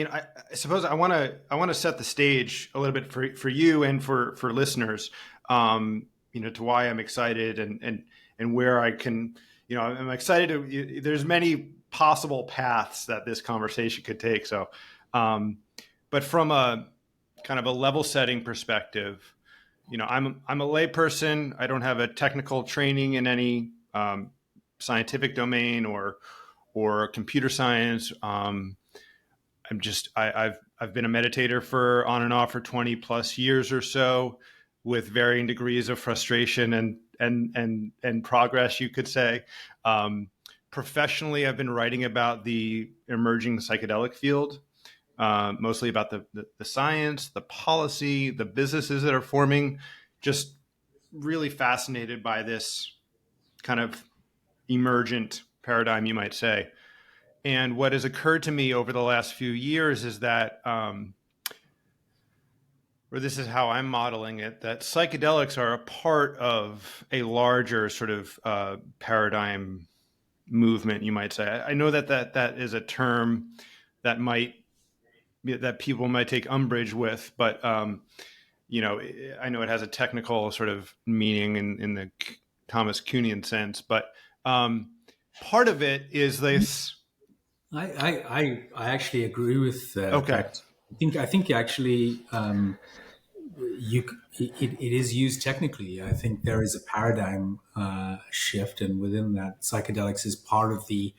I suppose I want to set the stage a little bit for you and for listeners. To why I'm excited and where I can. I'm excited to. There's many possible paths that this conversation could take. So, um, but from a kind of a level setting perspective, I'm a layperson. I don't have a technical training in any scientific domain or computer science. I've been a meditator for on and off for 20 plus years or so, with varying degrees of frustration and progress, you could say. Um, Professionally, I've been writing about the emerging psychedelic field, mostly about the science, the policy, the businesses that are forming. Just really fascinated by this kind of emergent paradigm, you might say. And what has occurred to me over the last few years is that, or this is how I'm modeling it, that psychedelics are a part of a larger sort of paradigm movement, you might say. I know that is a term that that people might take umbrage with, but I know it has a technical sort of meaning in the Thomas Kuhnian sense, but part of it is this. I actually agree with Okay. that. I think actually it is used technically. I think there is a paradigm shift, and within that, psychedelics is part of the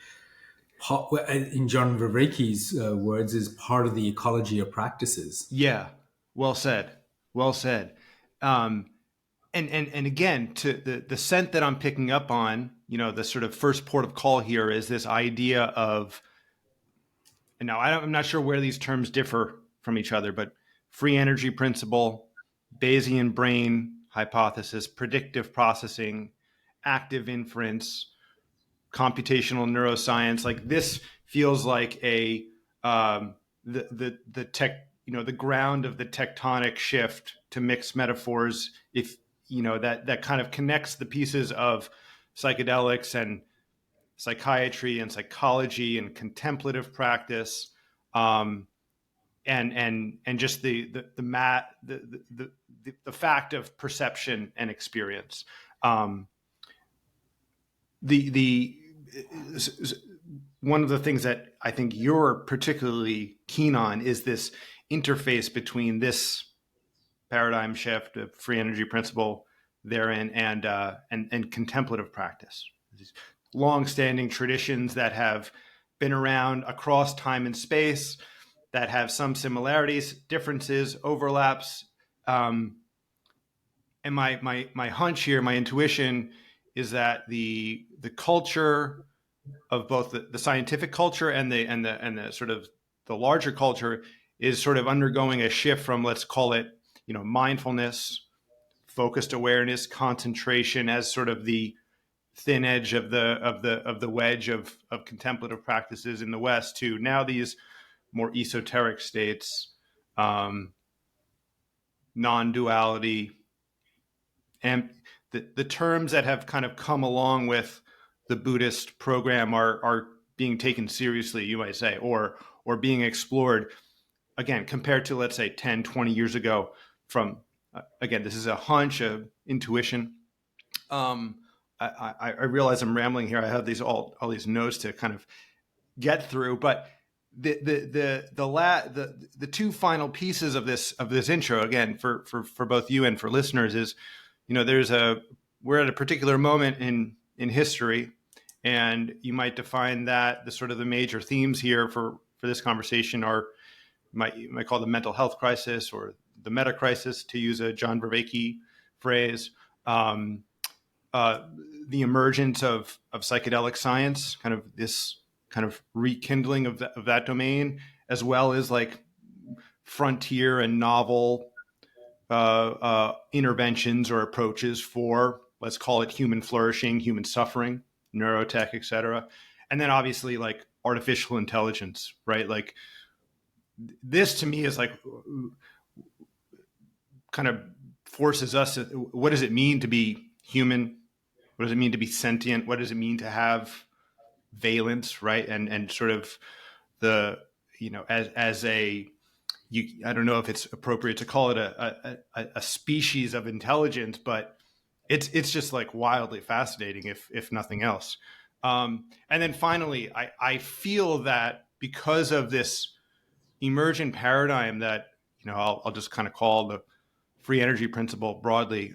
in John Vervaeke's words, is part of the ecology of practices. Yeah, well said. Well said. Um, and again, to the scent that I'm picking up on, the sort of first port of call here is this idea of, and now I'm not sure where these terms differ from each other, but free energy principle, Bayesian brain hypothesis, predictive processing, active inference, computational neuroscience. Like this feels like a the tech, the ground of the tectonic shift, to mix metaphors. If that kind of connects the pieces of psychedelics and psychiatry and psychology and contemplative practice, and just the fact of perception and experience. Um, the One of the things that I think you're particularly keen on is this interface between this paradigm shift of free energy principle therein and contemplative practice. These long-standing traditions that have been around across time and space, that have some similarities, differences, overlaps. And my hunch here, my intuition, is that the culture of both the scientific culture and the sort of the larger culture is sort of undergoing a shift from, let's call it, mindfulness, focused awareness, concentration as sort of the thin edge of the wedge of contemplative practices in the West, to now these more esoteric states, non-duality, and the terms that have kind of come along with the Buddhist program are being taken seriously, you might say, or being explored again, compared to, let's say, 10, 20 years ago. From Again, this is a hunch, of intuition. um, I realize I'm rambling here. I have all these notes to kind of get through, but the two final pieces of this intro, again, for both you and for listeners, is, we're at a particular moment in history, and you might define that the sort of the major themes here for this conversation are, you might call the mental health crisis, or the meta crisis, to use a John Vervaeke phrase. Um, the emergence of psychedelic science, kind of this kind of rekindling of that domain, as well as like frontier and novel interventions or approaches for, let's call it, human flourishing, human suffering, neurotech, et cetera. And then obviously like artificial intelligence, right? Like this to me is like kind of forces us to, what does it mean to be human? What does it mean to be sentient? What does it mean to have valence, right? And sort of the as a, I don't know if it's appropriate to call it a species of intelligence, but it's just like wildly fascinating, if nothing else. And then finally, I feel that because of this emergent paradigm that I'll just kind of call the free energy principle broadly.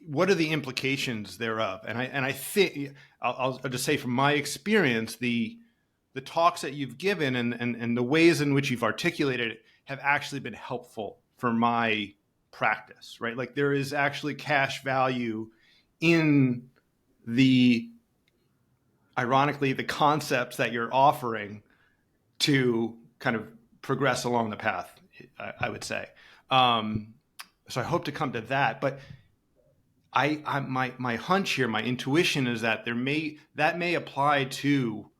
What are the implications thereof? And I think I'll just say from my experience, the talks that you've given and the ways in which you've articulated it have actually been helpful for my practice, right? Like there is actually cash value in ironically, the concepts that you're offering to kind of progress along the path, I would say. So I hope to come to that, but my hunch here, my intuition is that that may apply to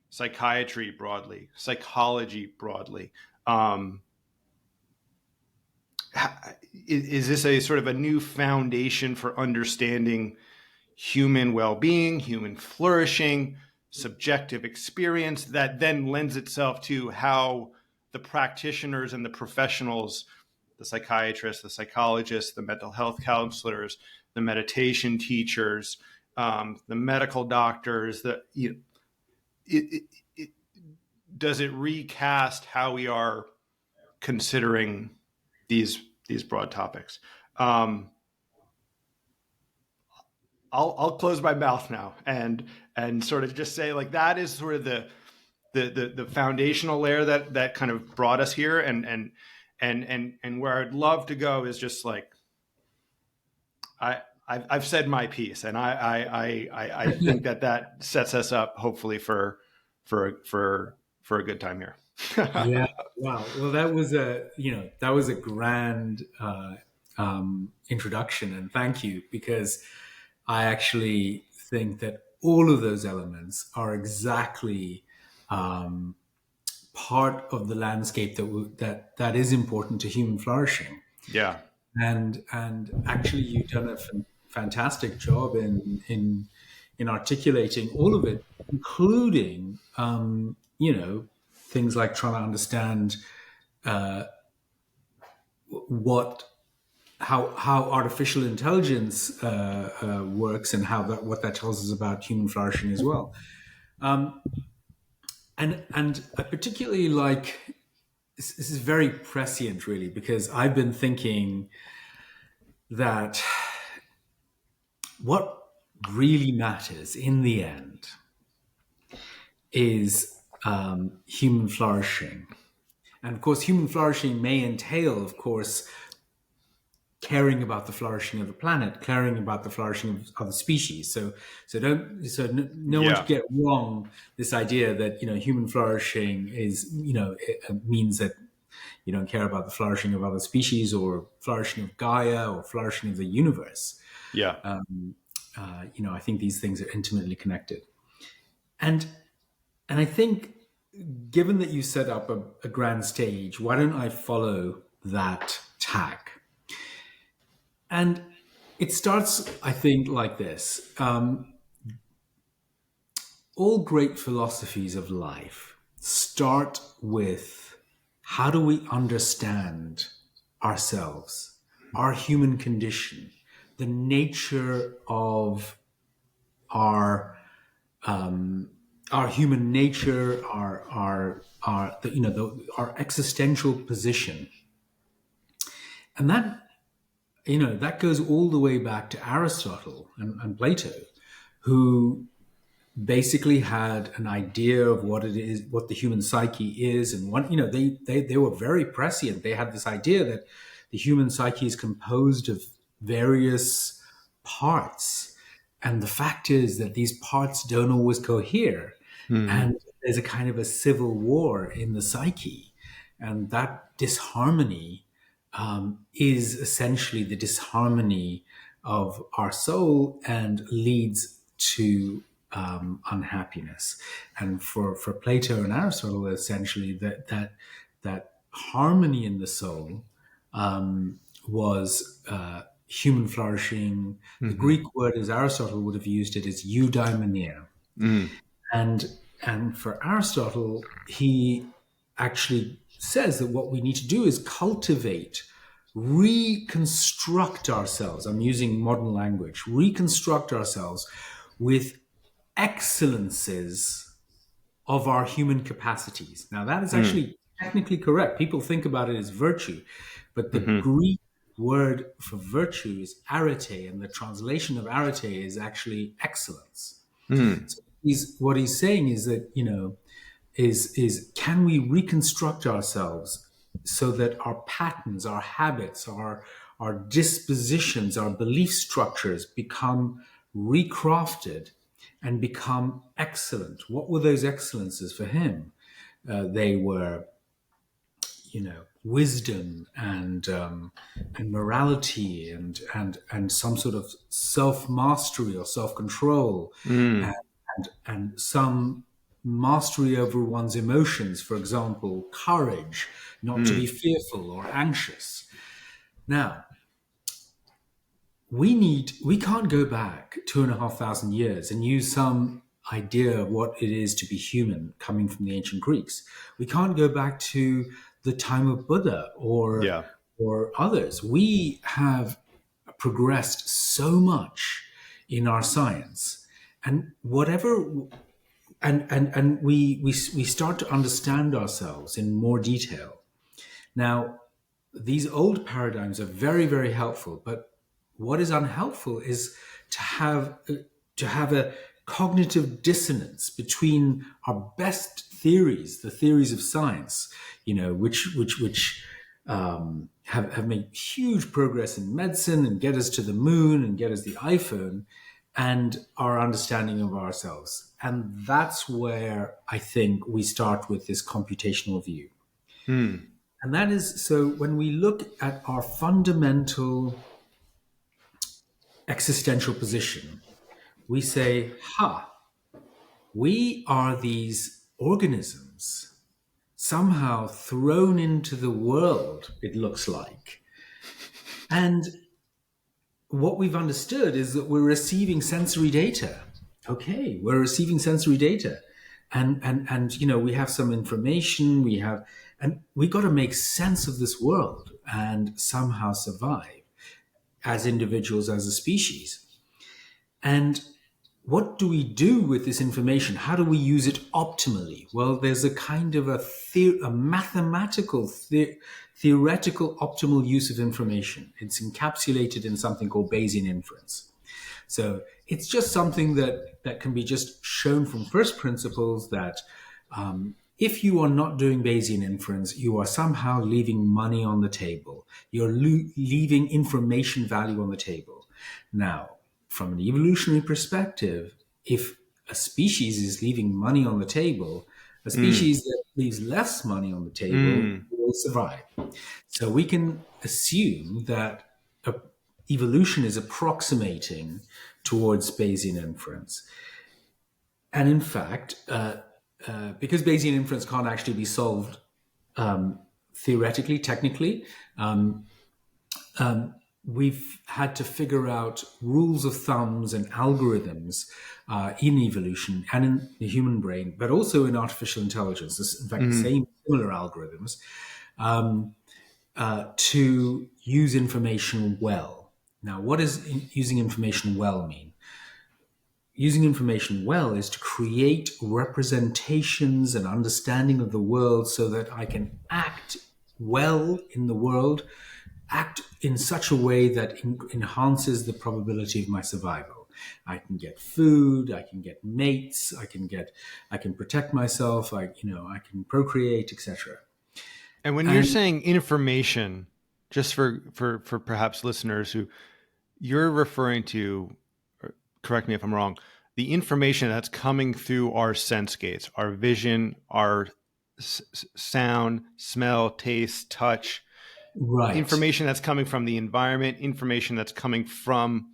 psychiatry broadly, psychology broadly. Is this a sort of a new foundation for understanding human well-being, human flourishing, subjective experience that then lends itself to how the practitioners and the professionals, the psychiatrists, the psychologists, the mental health counselors, the meditation teachers, the medical doctors, does it recast how we are considering these broad topics? I'll close my mouth now and sort of just say, like, that is sort of the foundational layer that kind of brought us here, and where I'd love to go is just like I've said my piece, and I think that sets us up hopefully for a good time here. Yeah. Wow. Well, that was a grand introduction, and thank you, because I actually think that all of those elements are exactly part of the landscape that is important to human flourishing. Yeah. And actually, you've done a fantastic job in articulating all of it, including things like trying to understand how artificial intelligence works, and what that tells us about human flourishing as well. And I particularly like this is very prescient, really, because I've been thinking that what really matters in the end is human flourishing. And of course, human flourishing may entail, of course, caring about the flourishing of the planet, caring about the flourishing of other species. So no one should get wrong this idea that human flourishing is it means that you don't care about the flourishing of other species, or flourishing of Gaia, or flourishing of the universe. Yeah. I think these things are intimately connected, and I think, given that you set up a grand stage, why don't I follow that tack? And it starts, I think, like this. All great philosophies of life start with, how do we understand ourselves, our human condition, the nature of our human nature, our existential position, and that goes all the way back to Aristotle and Plato, who basically had an idea of what it is, what the human psyche is, and they were very prescient. They had this idea that the human psyche is composed of various parts, and the fact is that these parts don't always cohere, and there's a kind of a civil war in the psyche, and that disharmony is essentially the disharmony of our soul, and leads to unhappiness. And for Plato and Aristotle, essentially that harmony in the soul was human flourishing. The Greek word, as Aristotle would have used it, is eudaimonia. And And for Aristotle, he actually says that what we need to do is cultivate, reconstruct ourselves. I'm using modern language, reconstruct ourselves with excellences of our human capacities. Now, that is actually technically correct. People think about it as virtue, but the Mm-hmm. Greek word for virtue is arete, and the translation of arete is actually excellence. Mm. So what he's saying is that, is can we reconstruct ourselves so that our patterns, our habits, our dispositions, our belief structures become recrafted and become excellent. What were those excellences for him? They were, wisdom and morality and some sort of self mastery or self control, Mm. and some mastery over one's emotions. For example, courage, not to be Mm. fearful or anxious. Now, we can't go back 2,500 years and use some idea of what it is to be human coming from the ancient Greeks. We can't go back to the time of Buddha Yeah. or others. We have progressed so much in our science, and whatever and we start to understand ourselves in more detail. Now, these old paradigms are very, very helpful, but what is unhelpful is to have a cognitive dissonance between our best theories, the theories of science, which have made huge progress in medicine and get us to the moon and get us the iPhone, and our understanding of ourselves. And that's where I think we start with this computational view. Mm. And that is, so when we look at our fundamental existential position, we say, we are these organisms somehow thrown into the world, it looks like. And what we've understood is that we're receiving sensory data. Okay, we're receiving sensory data. And we have some information, and we got to make sense of this world and somehow survive as individuals, as a species. And what do we do with this information? How do we use it optimally? Well, there's a kind of a mathematical, theoretical optimal use of information. It's encapsulated in something called Bayesian inference. So it's just something that can be just shown from first principles that if you are not doing Bayesian inference, you are somehow leaving money on the table. You're leaving information value on the table. Now, from an evolutionary perspective, if a species is leaving money on the table, a Mm. species that leaves less money on the table Mm. will survive. So we can assume that evolution is approximating towards Bayesian inference. And in fact, because Bayesian inference can't actually be solved theoretically, technically, we've had to figure out rules of thumbs and algorithms in evolution and in the human brain, but also in artificial intelligence. In fact, the same similar algorithms to use information well. Now, what does using information well mean? Using information well is to create representations and understanding of the world so that I can act well in the world, act in such a way that enhances the probability of my survival. I can get food, I can get mates, I can protect myself, I can procreate, etc. And when you're And saying information, just for perhaps listeners who you're referring to, correct me if I'm wrong, the information that's coming through our sense gates, our vision, our sound, smell, taste, touch, right. information that's coming from the environment, information that's coming from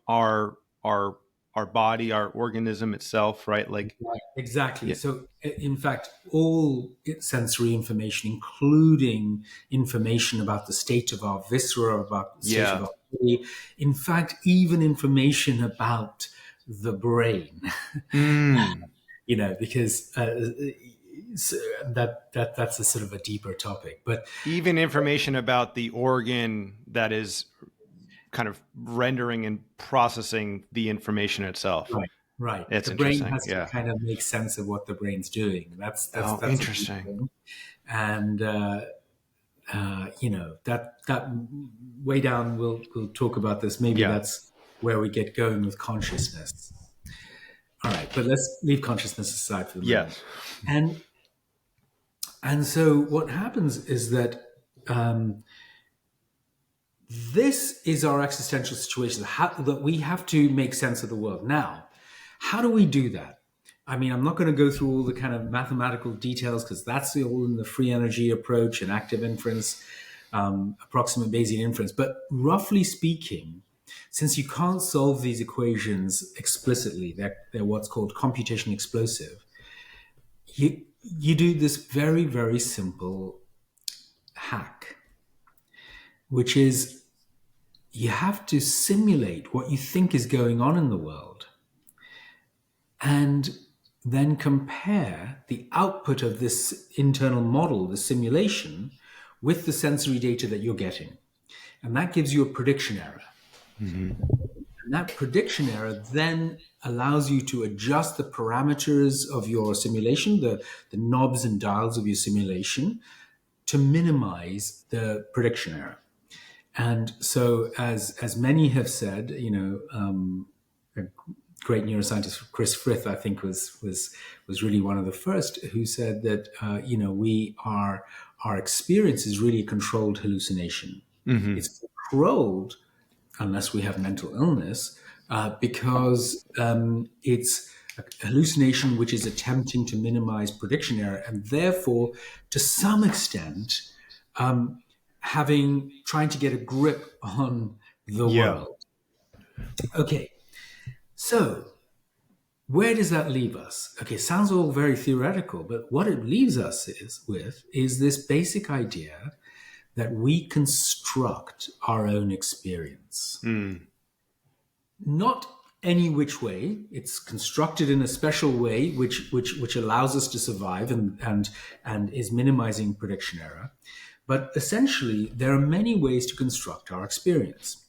our our our body, our organism itself, right? Like, Right, exactly. yeah, So, in fact, all sensory information, including information about the state of our viscera, about the state of yeah, our body, in fact, even information about the brain, mm, because that's a sort of a deeper topic. But even information about the organ that is kind of rendering and processing the information itself. right. It's The brain interesting. has to kind of make sense of what the brain's doing. That's a deep interesting. thing. And that way down, we'll talk about this. Maybe that's where we get going with consciousness. All right, but let's leave consciousness aside for the moment. And so what happens is that this is our existential situation, that we have to make sense of the world. Now, how do we do that? I mean, I'm not going to go through all the kind of mathematical details, because that's all in the free energy approach and active inference, approximate Bayesian inference. But roughly speaking, since you can't solve these equations explicitly, they're what's called computational explosive, you do this very, very simple hack, which is you have to simulate what you think is going on in the world and then compare the output of this internal model, the simulation, with the sensory data that you're getting. And that gives you a prediction error. Mm-hmm. And that prediction error then allows you to adjust the parameters of your simulation, the knobs and dials of your simulation, to minimize the prediction error. And so, as many have said, a great neuroscientist, Chris Frith, I think was really one of the first who said that our experience is really a controlled hallucination. Mm-hmm. It's controlled unless we have mental illness, because it's a hallucination which is attempting to minimize prediction error, and therefore, to some extent, trying to get a grip on the world. Okay, so where does that leave us? Okay, sounds all very theoretical, but what it leaves us is this basic idea that we construct our own experience. Mm. Not any which way. It's constructed in a special way which allows us to survive and is minimizing prediction error. But essentially, there are many ways to construct our experience.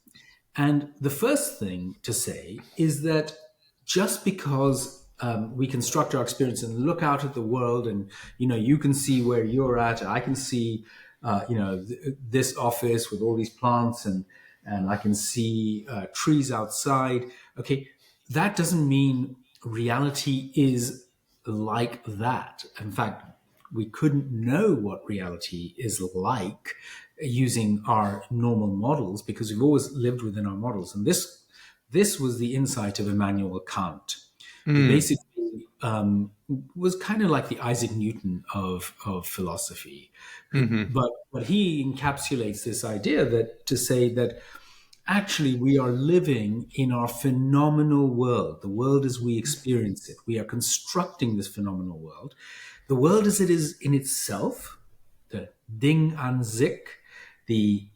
And the first thing to say is that just because we construct our experience and look out at the world, and you can see where you're at, and I can see this office with all these plants, and I can see trees outside. Okay, that doesn't mean reality is like that. In fact, we couldn't know what reality is like using our normal models, because we've always lived within our models. And this was the insight of Immanuel Kant, who basically was kind of like the Isaac Newton of philosophy. Mm-hmm. But he encapsulates this idea to say that actually we are living in our phenomenal world, the world as we experience it. We are constructing this phenomenal world. The world as it is in itself, the Ding an sich, the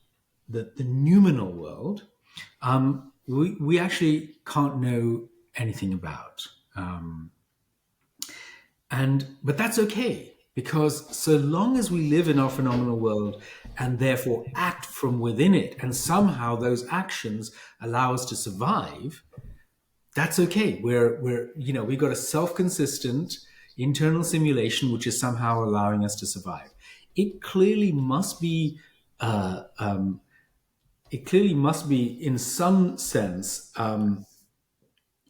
noumenal world, we actually can't know anything about. But that's okay, because so long as we live in our phenomenal world and therefore act from within it, and somehow those actions allow us to survive, that's okay. We've got a self-consistent internal simulation which is somehow allowing us to survive. It clearly must be in some sense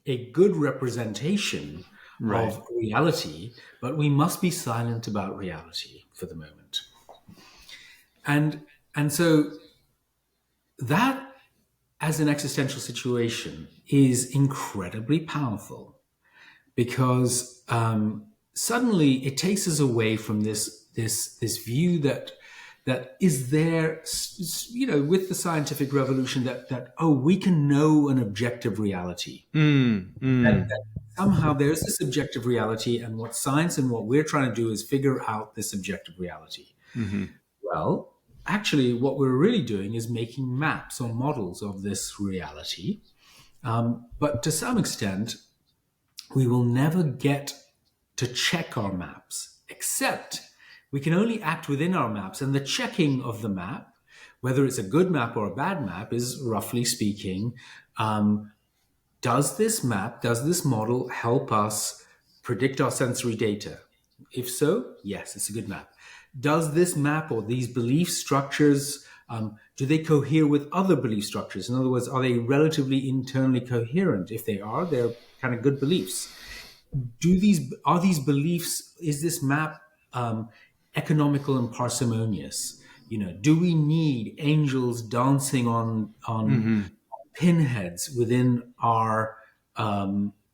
a good representation of reality, but we must be silent about reality for the moment. And so that, as an existential situation, is incredibly powerful, because suddenly it takes us away from this view that is there, with the scientific revolution, that we can know an objective reality. That somehow there's this objective reality, and what science and what we're trying to do is figure out this objective reality. Mm-hmm. Well, actually, what we're really doing is making maps or models of this reality. But to some extent, we will never get to check our maps, except we can only act within our maps. And the checking of the map, whether it's a good map or a bad map, is roughly speaking, does this model help us predict our sensory data? If so, yes, it's a good map. Does this map or these belief structures, do they cohere with other belief structures? In other words, are they relatively internally coherent? If they are, they're kind of good beliefs. Are these beliefs, is this map economical and parsimonious? Do we need angels dancing on pinheads within our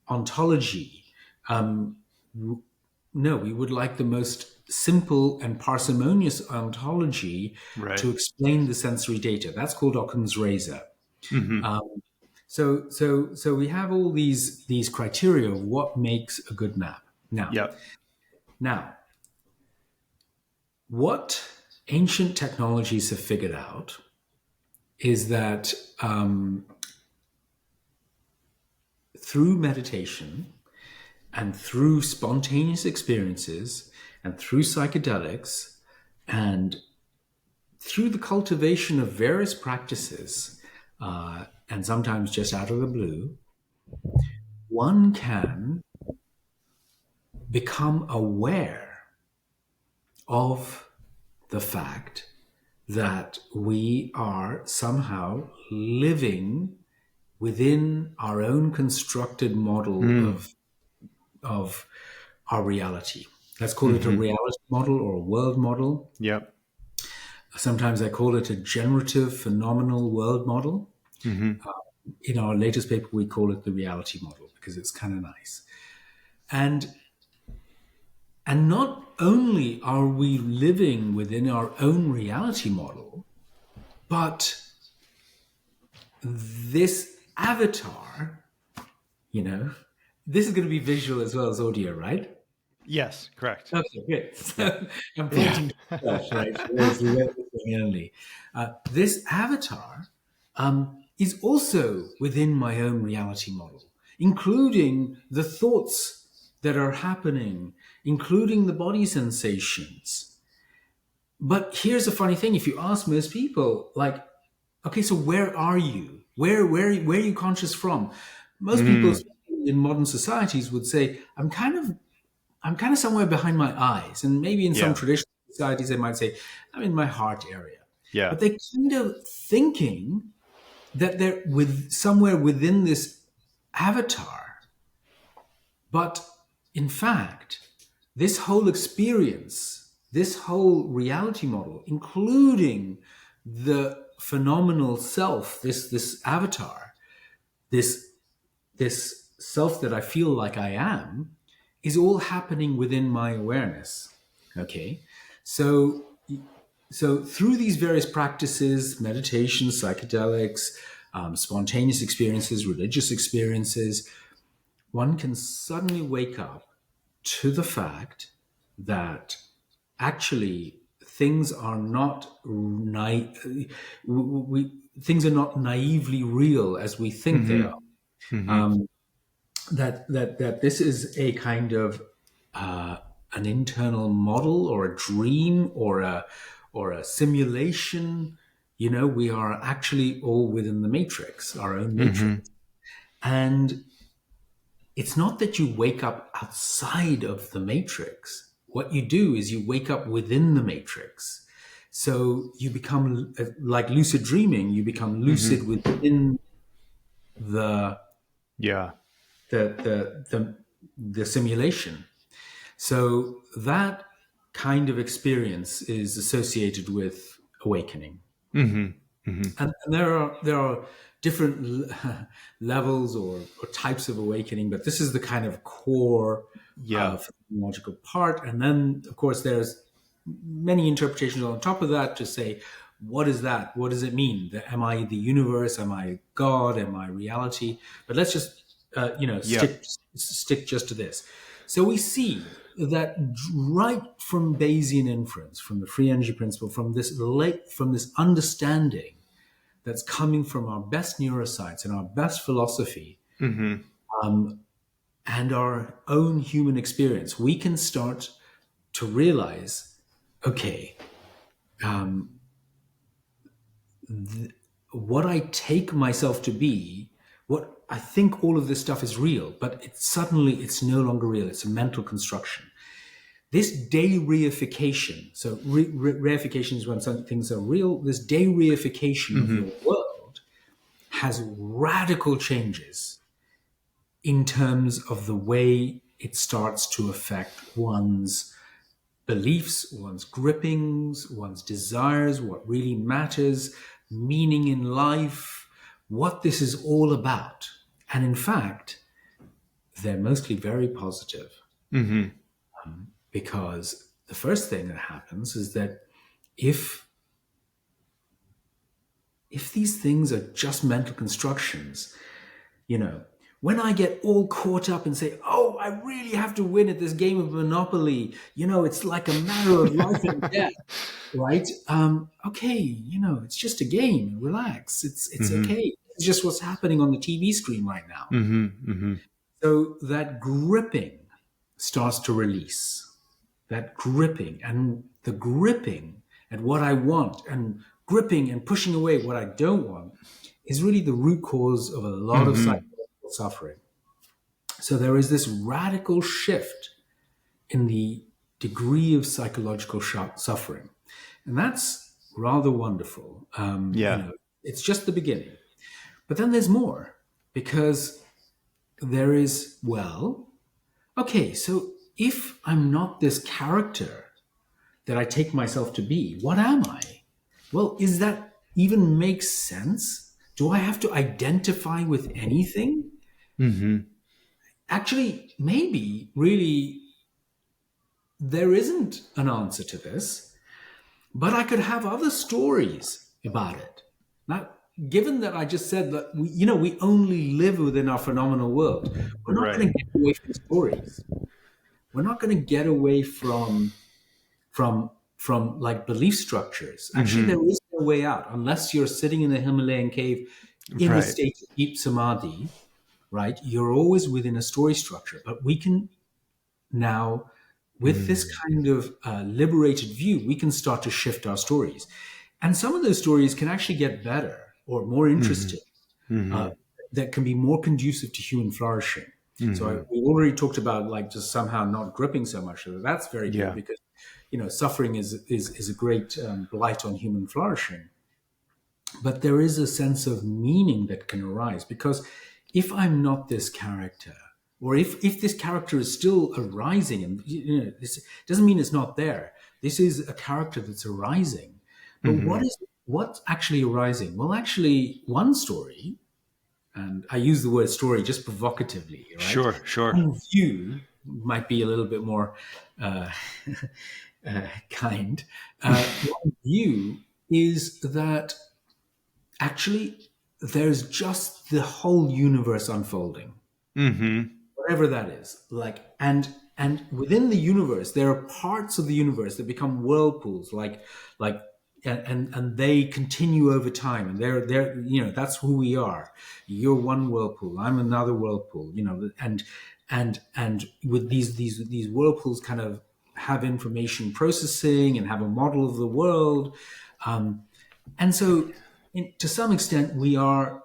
ontology? No, we would like the most simple and parsimonious ontology to explain the sensory data. That's called Occam's razor. So we have all these criteria of what makes a good map. Now, what ancient technologies have figured out is that through meditation and through spontaneous experiences and through psychedelics and through the cultivation of various practices, and sometimes just out of the blue, one can become aware of the fact that we are somehow living within our own constructed model of our reality. Let's call it a reality model or a world model. Yep. Sometimes I call it a generative phenomenal world model. In our latest paper, we call it the reality model because it's kind of nice. And not only are we living within our own reality model, but this avatar, this is going to be visual as well as audio, right? Yes, correct. Okay, good. So I'm pointing to that, right? Only. This avatar is also within my own reality model, including the thoughts that are happening, including the body sensations. But here's a funny thing. If you ask most people, like, okay, so where are you? Where are you conscious from? Most people in modern societies would say, I'm kind of somewhere behind my eyes. And maybe in some traditional societies, they might say, I'm in my heart area. Yeah. But they're kind of thinking that they're somewhere within this avatar. But in fact, this whole experience, this whole reality model, including the phenomenal self, this avatar, this self that I feel like I am, is all happening within my awareness. Okay, so through these various practices, meditation, psychedelics, spontaneous experiences, religious experiences, one can suddenly wake up to the fact that actually things are not things are not naively real as we think they are. That this is a kind of an internal model or a dream or a simulation. We are actually all within the matrix, our own matrix. And it's not that you wake up outside of the matrix. What you do is you wake up within the matrix. So you become like lucid dreaming. You become lucid within the simulation. So that kind of experience is associated with awakening. And there are different levels or types of awakening, but this is the kind of core phenomenological part. And then, of course, there's many interpretations on top of that to say, what is that? What does it mean? Am I the universe? Am I God? Am I reality? But let's just stick just to this. So we see that right from Bayesian inference, from the free energy principle, from this understanding that's coming from our best neuroscience and our best philosophy, and our own human experience, we can start to realize, okay, what I take myself to be, what I think all of this stuff is real, but it's no longer real. It's a mental construction. This day reification, so reification is when some things are real, this day reification of your world has radical changes in terms of the way it starts to affect one's beliefs, one's grippings, one's desires, what really matters, meaning in life, what this is all about. And in fact, they're mostly very positive. Because the first thing that happens is that if these things are just mental constructions, when I get all caught up and say, oh, I really have to win at this game of Monopoly, it's like a matter of life and death, right? Okay, it's just a game. Relax. It's okay. It's just what's happening on the TV screen right now. So that gripping starts to release. That gripping, and the gripping at what I want and gripping and pushing away what I don't want is really the root cause of a lot of psychological suffering. So there is this radical shift in the degree of psychological suffering. And that's rather wonderful. It's just the beginning. But then there's more, because there is, okay, so if I'm not this character that I take myself to be, what am I? Well, is that even make sense? Do I have to identify with anything? Actually, maybe really there isn't an answer to this, but I could have other stories about it. Now, given that I just said that we only live within our phenomenal world, we're not going to get away from stories. We're not going to get away from like belief structures. Actually, there is no way out unless you're sitting in a Himalayan cave in a state of deep samadhi, right? You're always within a story structure. But we can now, with this kind of liberated view, we can start to shift our stories. And some of those stories can actually get better or more interesting, that can be more conducive to human flourishing. So we already talked about like just somehow not gripping so much. So that's very good because, suffering is a great blight on human flourishing. But there is a sense of meaning that can arise, because if I'm not this character, or if this character is still arising, and this doesn't mean it's not there. This is a character that's arising. But what's actually arising? Well, actually, one story, and I use the word story just provocatively, right? Sure. One view might be a little bit more kind. One view is that actually there's just the whole universe unfolding, whatever that is. And within the universe, there are parts of the universe that become whirlpools, and they continue over time, and they're that's who we are. You're one whirlpool, I'm another whirlpool, and with these whirlpools kind of have information processing and have a model of the world, and so to some extent we are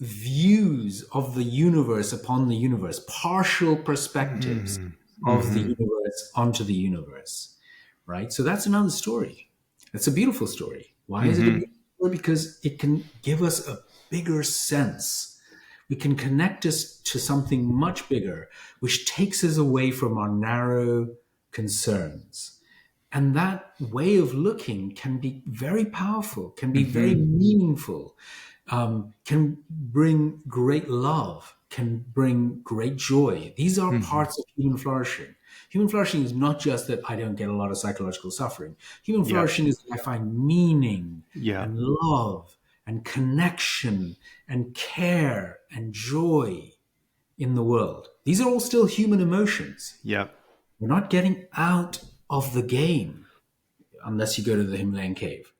views of the universe upon the universe, partial perspectives of the universe onto the universe. Right? So that's another story. It's a beautiful story. Why is it a beautiful story? Because it can give us a bigger sense. We can connect us to something much bigger, which takes us away from our narrow concerns. And that way of looking can be very powerful, can be very meaningful, can bring great love, can bring great joy. These are parts of human flourishing. Human flourishing is not just that I don't get a lot of psychological suffering. Human flourishing is that I find meaning and love and connection and care and joy in the world. These are all still human emotions. We're not getting out of the game unless you go to the Himalayan cave,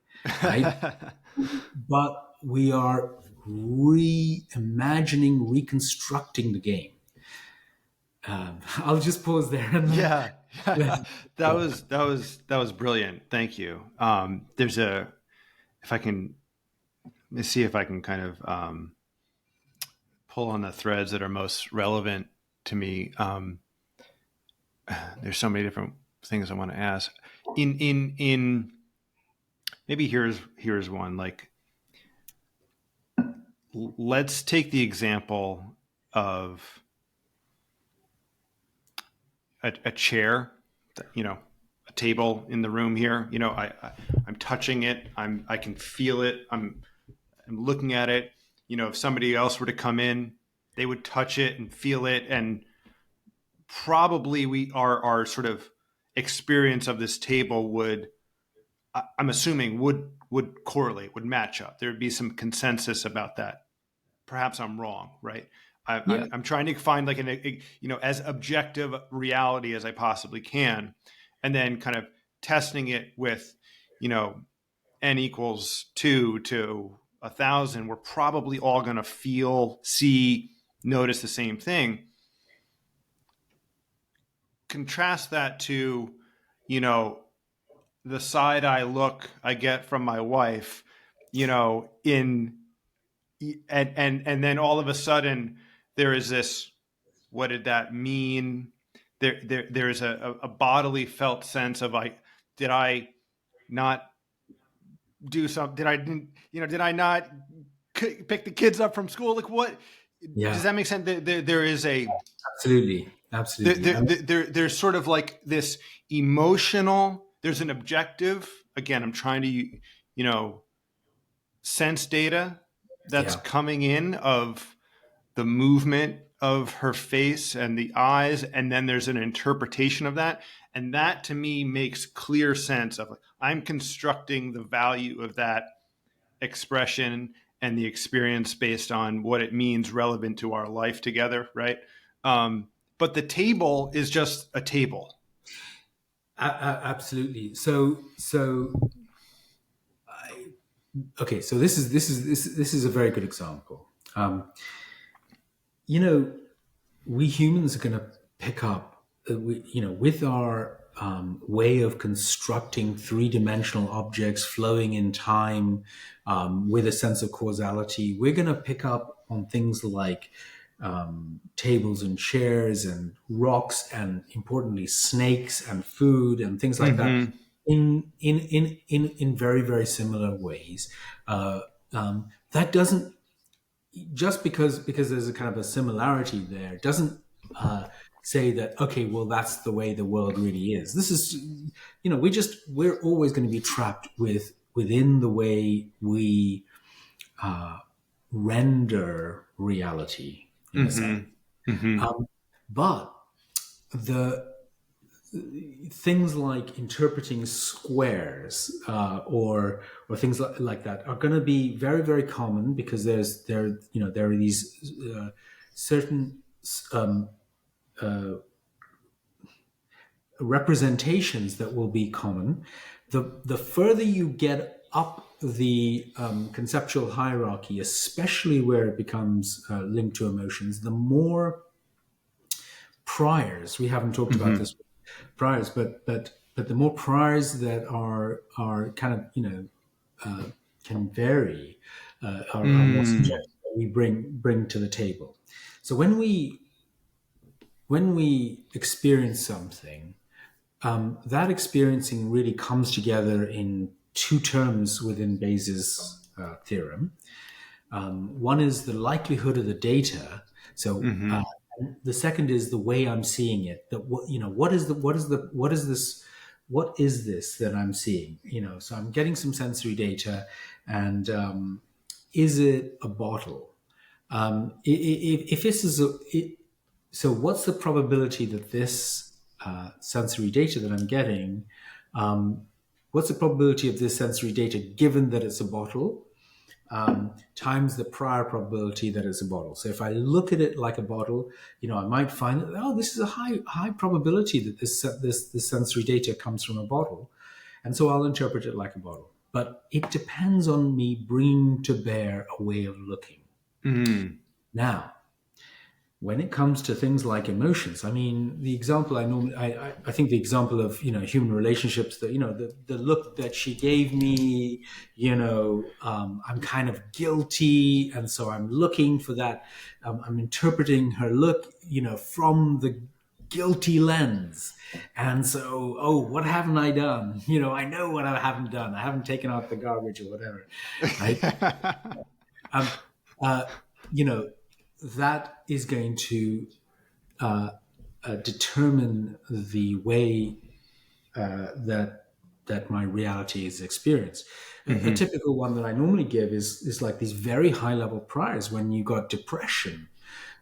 right? But we are reimagining, reconstructing the game. I'll just pause there. And Yeah, let's, that was brilliant. Thank you. There's if I can, let me see if I can kind of pull on the threads that are most relevant to me. There's so many different things I want to ask. In maybe here's one. Like, let's take the example of a chair, a table in the room here. I'm touching it. I can feel it. I'm looking at it. If somebody else were to come in, they would touch it and feel it, and probably our sort of experience of this table would, I'm assuming, would correlate, would match up. There would be some consensus about that. Perhaps I'm wrong, right? yeah, I'm trying to find like as objective reality as I possibly can, and then kind of testing it with, n equals 2 to 1,000. We're probably all going to feel, see, notice the same thing. Contrast that to, the side eye look I get from my wife, in and then all of a sudden there is this, what did that mean? There is a bodily felt sense of, like, did I not do something? Did I not pick the kids up from school? Like, what, yeah, does that make sense? There is a, absolutely. there's sort of like this emotional, there's an objective. Again, I'm trying to, sense data that's Yeah. coming in of the movement of her face and the eyes, and then there's an interpretation of that, and that to me makes clear sense of, like, I'm constructing the value of that expression and the experience based on what it means relevant to our life together, right? But the table is just a table. Absolutely. Okay. So this is a very good example. We humans are going to pick up, with our way of constructing three-dimensional objects flowing in time, with a sense of causality. We're going to pick up on things like tables and chairs and rocks, and importantly snakes and food and things like that, in very, very similar ways. That doesn't, just because there's a kind of a similarity there, doesn't say that, okay, well, that's the way the world really is. This is, we're always going to be trapped within the way we render reality, in a sense. But the things like interpreting squares, or things like that are going to be very, very common, because there are these certain representations that will be common. The further you get up the conceptual hierarchy, especially where it becomes linked to emotions, the more priors, we haven't talked about this, priors, but the more priors that are kind of, can vary, are more subjective, that we bring to the table. So when we experience something, that experiencing really comes together in two terms within Bayes' theorem. One is the likelihood of the data. So the second is the way I'm seeing it. That what is this that I'm seeing? So I'm getting some sensory data, and is it a bottle? If this is so what's the probability that this sensory data that I'm getting, what's the probability of this sensory data given that it's a bottle, times the prior probability that it's a bottle? So if I look at it like a bottle, I might find that, this is a high probability that this sensory data comes from a bottle, and so I'll interpret it like a bottle. but it depends on me bringing to bear a way of looking. Mm-hmm. Now, when it comes to things like emotions, I mean, the example I think the example of, human relationships, that, the look that she gave me, I'm kind of guilty. And so I'm looking for that. I'm interpreting her look, from the guilty lens. And so, oh, what haven't I done? I know what I haven't done. I haven't taken out the garbage or whatever. Right. Um, uh, you know, that is going to determine the way that my reality is experienced. Mm-hmm. A typical one that I normally give is like these very high level priors when you got depression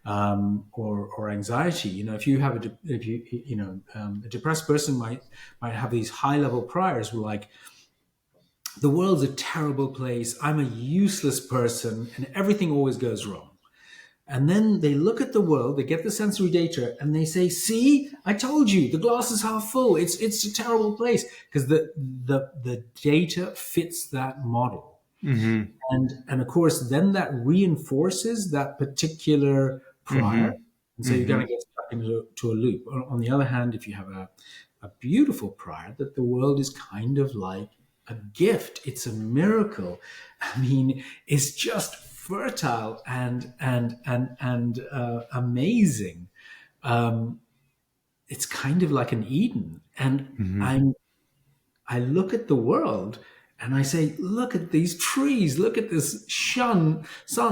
or anxiety. If you have a depressed person might have these high level priors like, the world's a terrible place. I'm a useless person, and everything always goes wrong. And then they look at the world, they get the sensory data, and they say, "See, I told you, the glass is half full. It's a terrible place," because the data fits that model. Mm-hmm. And of course, then that reinforces that particular prior, and so you're Mm-hmm. going to get stuck into a loop. On the other hand, if you have a beautiful prior that the world is kind of like a gift, it's a miracle. I mean, it's just fertile and amazing. It's kind of like an Eden, and Mm-hmm. I look at the world and I say, look at these trees, look at this sun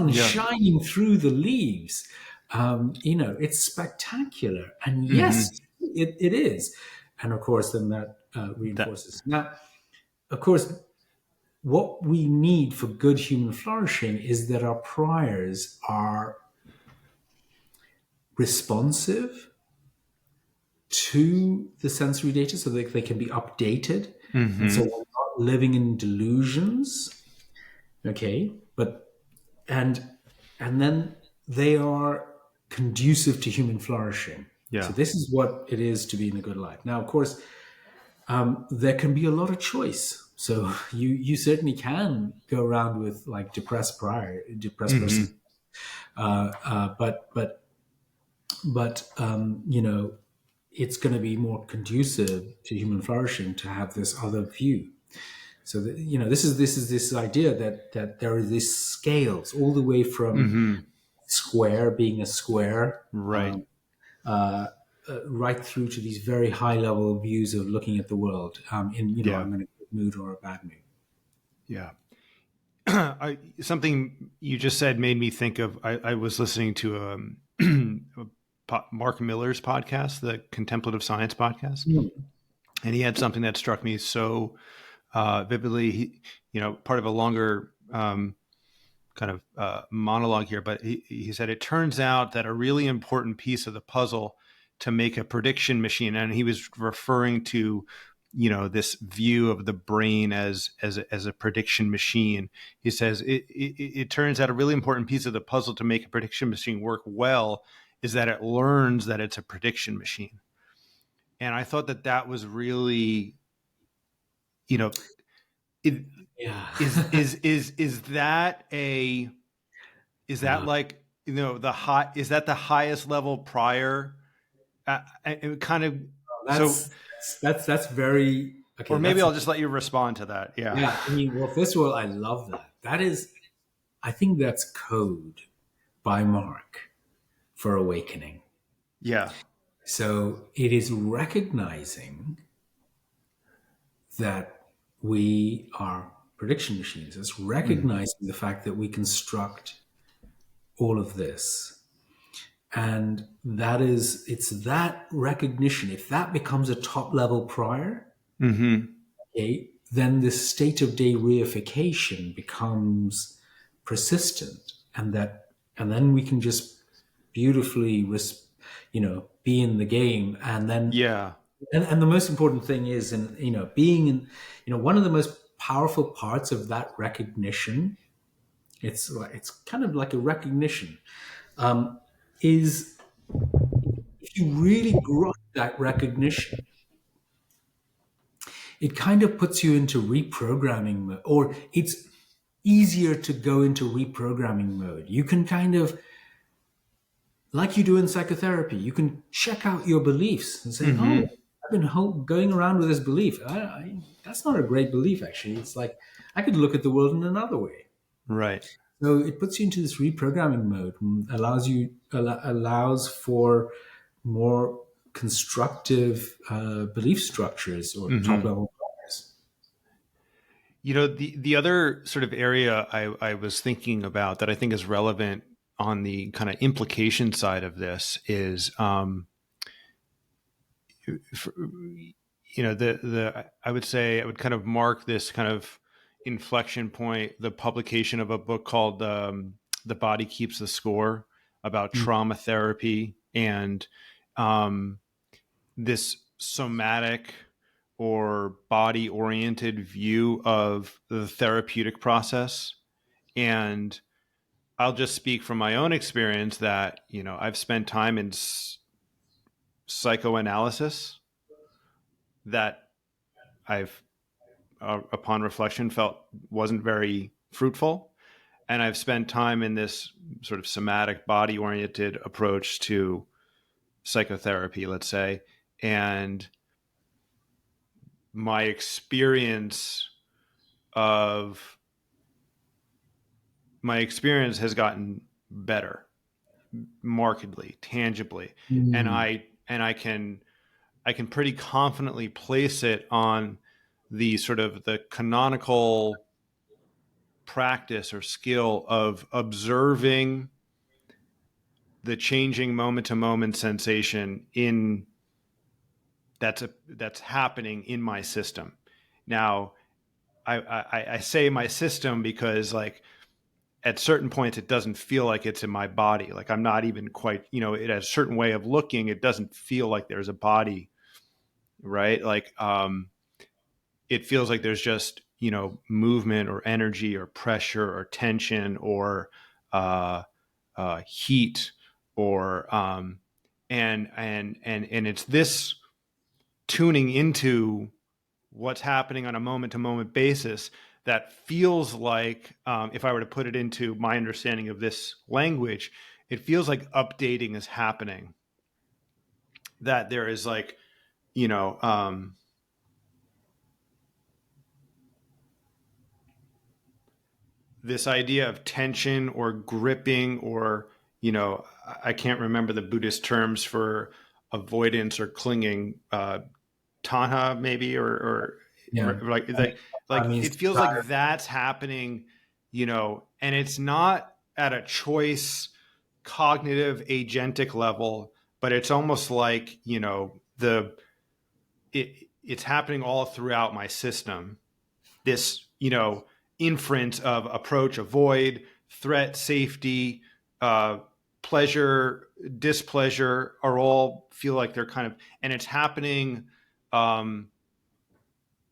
Yeah. shining through the leaves. It's spectacular, and Mm-hmm. yes, it is. And of course, then that That. reinforces. Now, of course, what we need for good human flourishing is that our priors are responsive to the sensory data so that they can be updated. And so Mm-hmm. we're not living in delusions. Okay. And then they are conducive to human flourishing. So Yeah. this is what it is to be in a good life. Now, of course, there can be a lot of choice. So you certainly can go around with like depressed person, Mm-hmm. but it's going to be more conducive to human flourishing to have this other view. So this is this idea that there are these scales all the way from Mm-hmm. square being a square, Right. right through to these very high level views of looking at the world in Yeah. I'm in a good mood or a bad mood. Yeah. Something you just said made me think of. I was listening to Mark Miller's podcast, the Contemplative Science podcast, and he had something that struck me so vividly. Part of a longer kind of monologue here, but he said it turns out that a really important piece of the puzzle to make a prediction machine, and he was referring to this view of the brain as a prediction machine. He says it turns out a really important piece of the puzzle to make a prediction machine work well is that it learns that it's a prediction machine. And I thought that was really, it Yeah. is that a is that like is that the highest level prior kind of so That's very okay. or maybe I'll just let you respond to that. Yeah. Yeah. I mean, well, first of all, I love that. That is, I think that's code by Mark for awakening. Yeah. So it is recognizing that we are prediction machines. It's recognizing the fact that we construct all of this. And it's that recognition. If that becomes a top level prior, Mm-hmm. okay, then the state of day reification becomes persistent, and then we can just beautifully, be in the game, and then Yeah. and the most important thing is, being in, one of the most powerful parts of that recognition. It's kind of like a recognition. Is if you really grasp that recognition, it kind of puts you into reprogramming mode, or it's easier to go into reprogramming mode. You can kind of, like you do in psychotherapy, you can check out your beliefs and say, Mm-hmm. "Oh, I've been going around with this belief. That's not a great belief, actually. It's like I could look at the world in another way." Right. So it puts you into this reprogramming mode and allows for more constructive belief structures or top Mm-hmm. level bias. The other sort of area I was thinking about that I think is relevant on the kind of implication side of this is, for, the I would say I would kind of mark this kind of inflection point, the publication of a book called "The Body Keeps the Score" about Mm. trauma therapy and um, this somatic or body oriented view of the therapeutic process. And I'll just speak from my own experience that, I've spent time in psychoanalysis that I've, upon reflection, felt wasn't very fruitful. And I've spent time in this sort of somatic, body oriented approach to psychotherapy, let's say. And my experience of my experience has gotten better markedly, tangibly. And Mm. I can pretty confidently place it on the sort of the canonical practice or skill of observing the changing moment to moment sensation in that's happening in my system. Now, I say my system because, like, at certain points it doesn't feel like it's in my body. Like, I'm not even quite, it has a certain way of looking. It doesn't feel like there's a body, right? Like, it feels like there's just, movement or energy or pressure or tension or uh, heat or and it's this tuning into what's happening on a moment to moment basis that feels like, if I were to put it into my understanding of this language, it feels like updating is happening. That there is, like, you know, um, this idea of tension or gripping or, I can't remember the Buddhist terms for avoidance or clinging, tanha maybe, Yeah. or like I mean, it means to feels try. like that's happening, and it's not at a choice cognitive agentic level, but it's almost like, it's happening all throughout my system. This, inference of approach, avoid, threat, safety, uh, pleasure, displeasure are all feel like they're kind of, and it's happening.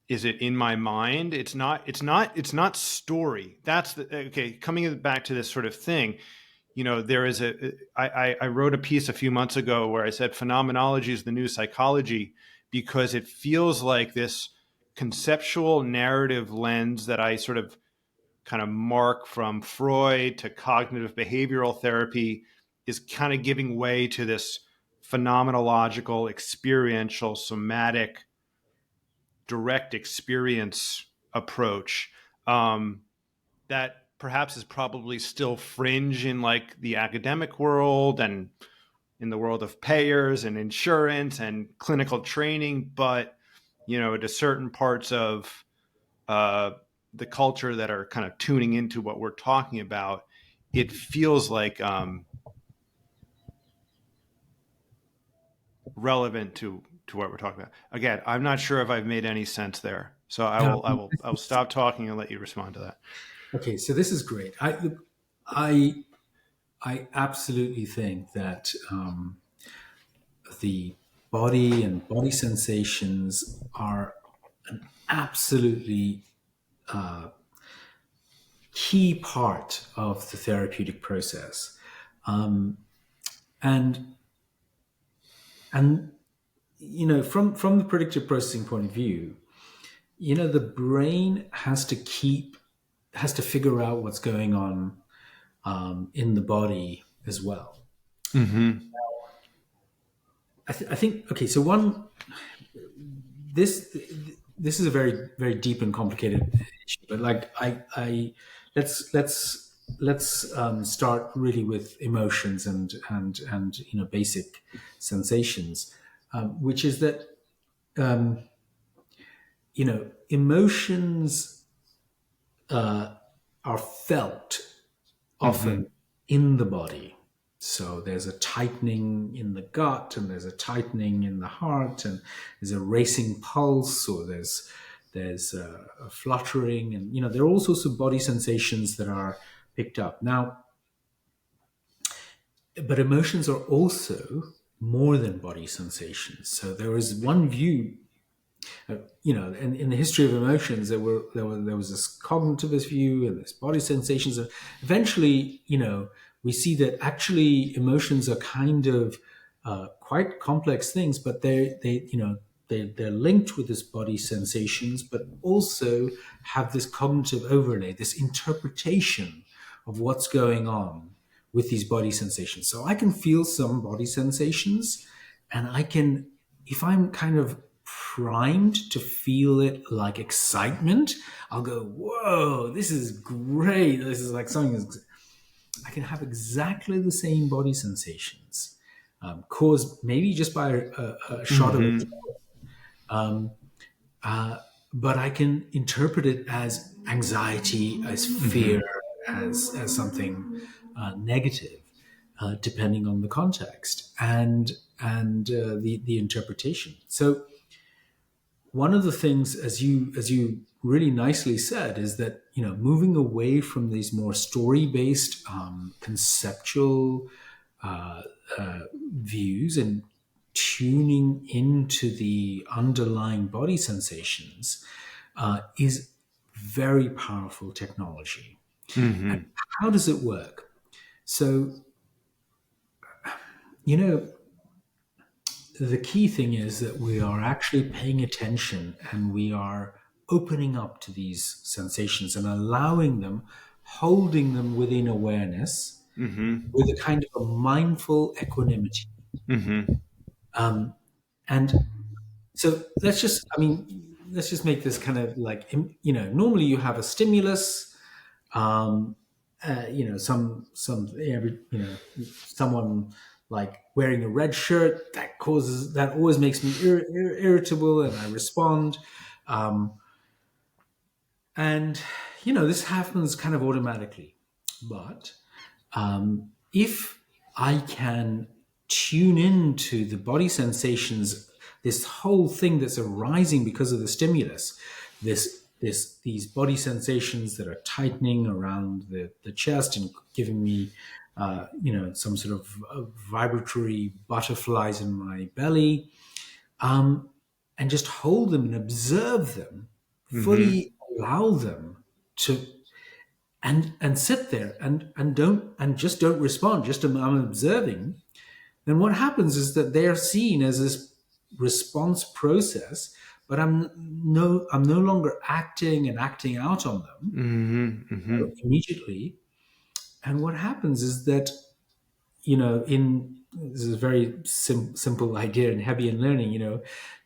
Is it in my mind? It's not story. That's okay. Coming back to this sort of thing, there is I wrote a piece a few months ago where I said phenomenology is the new psychology, because it feels like this conceptual narrative lens that I sort of kind of mark from Freud to cognitive behavioral therapy is kind of giving way to this phenomenological, experiential, somatic, direct experience approach, that perhaps is probably still fringe in, like, the academic world and in the world of payers and insurance and clinical training, but, to certain parts of uh, the culture that are kind of tuning into what we're talking about, it feels like, relevant to what we're talking about. Again, I'm not sure if I've made any sense there, so I will stop talking and let you respond to that. Okay, so this is great. I, I absolutely think that the body and body sensations are an absolutely key part of the therapeutic process, and and from the predictive processing point of view, The brain has to figure out what's going on in the body as well. Mm-hmm. I think okay. So this this is a very very deep and complicated issue, but like I let's start really with emotions and basic sensations, which is that emotions are felt Mm-hmm. often in the body. So there's a tightening in the gut, and there's a tightening in the heart, and there's a racing pulse, or there's a fluttering, and there are all sorts of body sensations that are picked up. Now, but emotions are also more than body sensations. So there is one view, in the history of emotions, there was this cognitivist view and this body sensations. And eventually, we see that actually emotions are kind of quite complex things, but they're linked with this body sensations, but also have this cognitive overlay, this interpretation of what's going on with these body sensations. So I can feel some body sensations, and I can, if I'm kind of primed to feel it like excitement, I'll go, whoa, this is great. This is like something that's, I can have exactly the same body sensations, caused maybe just by a shot of Mm-hmm. adrenaline. But I can interpret it as anxiety, as Mm-hmm. fear, as something negative, depending on the context and the interpretation. So one of the things, as you really nicely said, is that moving away from these more story-based, conceptual views and tuning into the underlying body sensations is very powerful technology. And Mm-hmm. how does it work? So, you know, the key thing is that we are actually paying attention, and we are opening up to these sensations and allowing them, holding them within awareness Mm-hmm. with a kind of a mindful equanimity. Mm-hmm. And so let's just make this kind of like, normally you have a stimulus, someone like wearing a red shirt that always makes me irritable, and I respond. And this happens kind of automatically. But if I can tune into the body sensations, this whole thing that's arising because of the stimulus, these body sensations that are tightening around the chest and giving me some sort of vibratory butterflies in my belly, and just hold them and observe them, Mm-hmm. fully allow them to, and sit there and just don't respond. Just I'm observing. Then what happens is that they are seen as this response process, but I'm no longer acting and acting out on them Mm-hmm. immediately. And what happens is that in this is a very simple idea in Hebbian learning.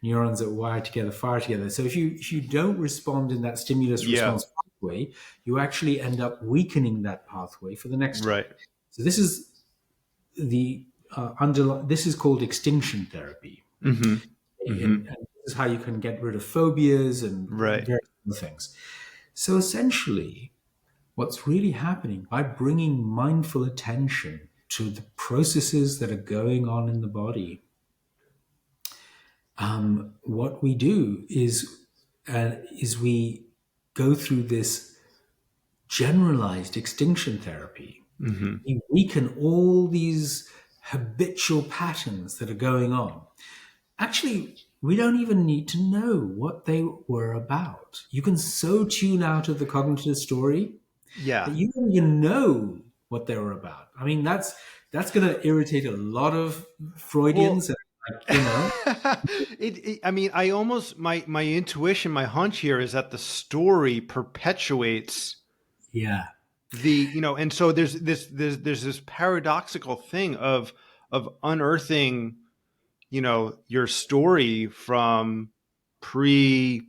Neurons that wire together fire together. So if you don't respond in that stimulus Yeah. response pathway, you actually end up weakening that pathway for the next time. Right. So this is the this is called extinction therapy, Mm-hmm. Mm-hmm. and this is how you can get rid of phobias and Right. various other things. So essentially, what's really happening by bringing mindful attention to the processes that are going on in the body, what we do is we go through this generalized extinction therapy. Mm-hmm. We weaken all these habitual patterns that are going on. Actually, we don't even need to know what they were about. You can so tune out of the cognitive story that Yeah. you don't even know what they were about. I mean, that's going to irritate a lot of Well, Freudians. like. I mean, I almost my intuition, my hunch here is that the story perpetuates Yeah. and so there's this paradoxical thing of unearthing, your story from pre,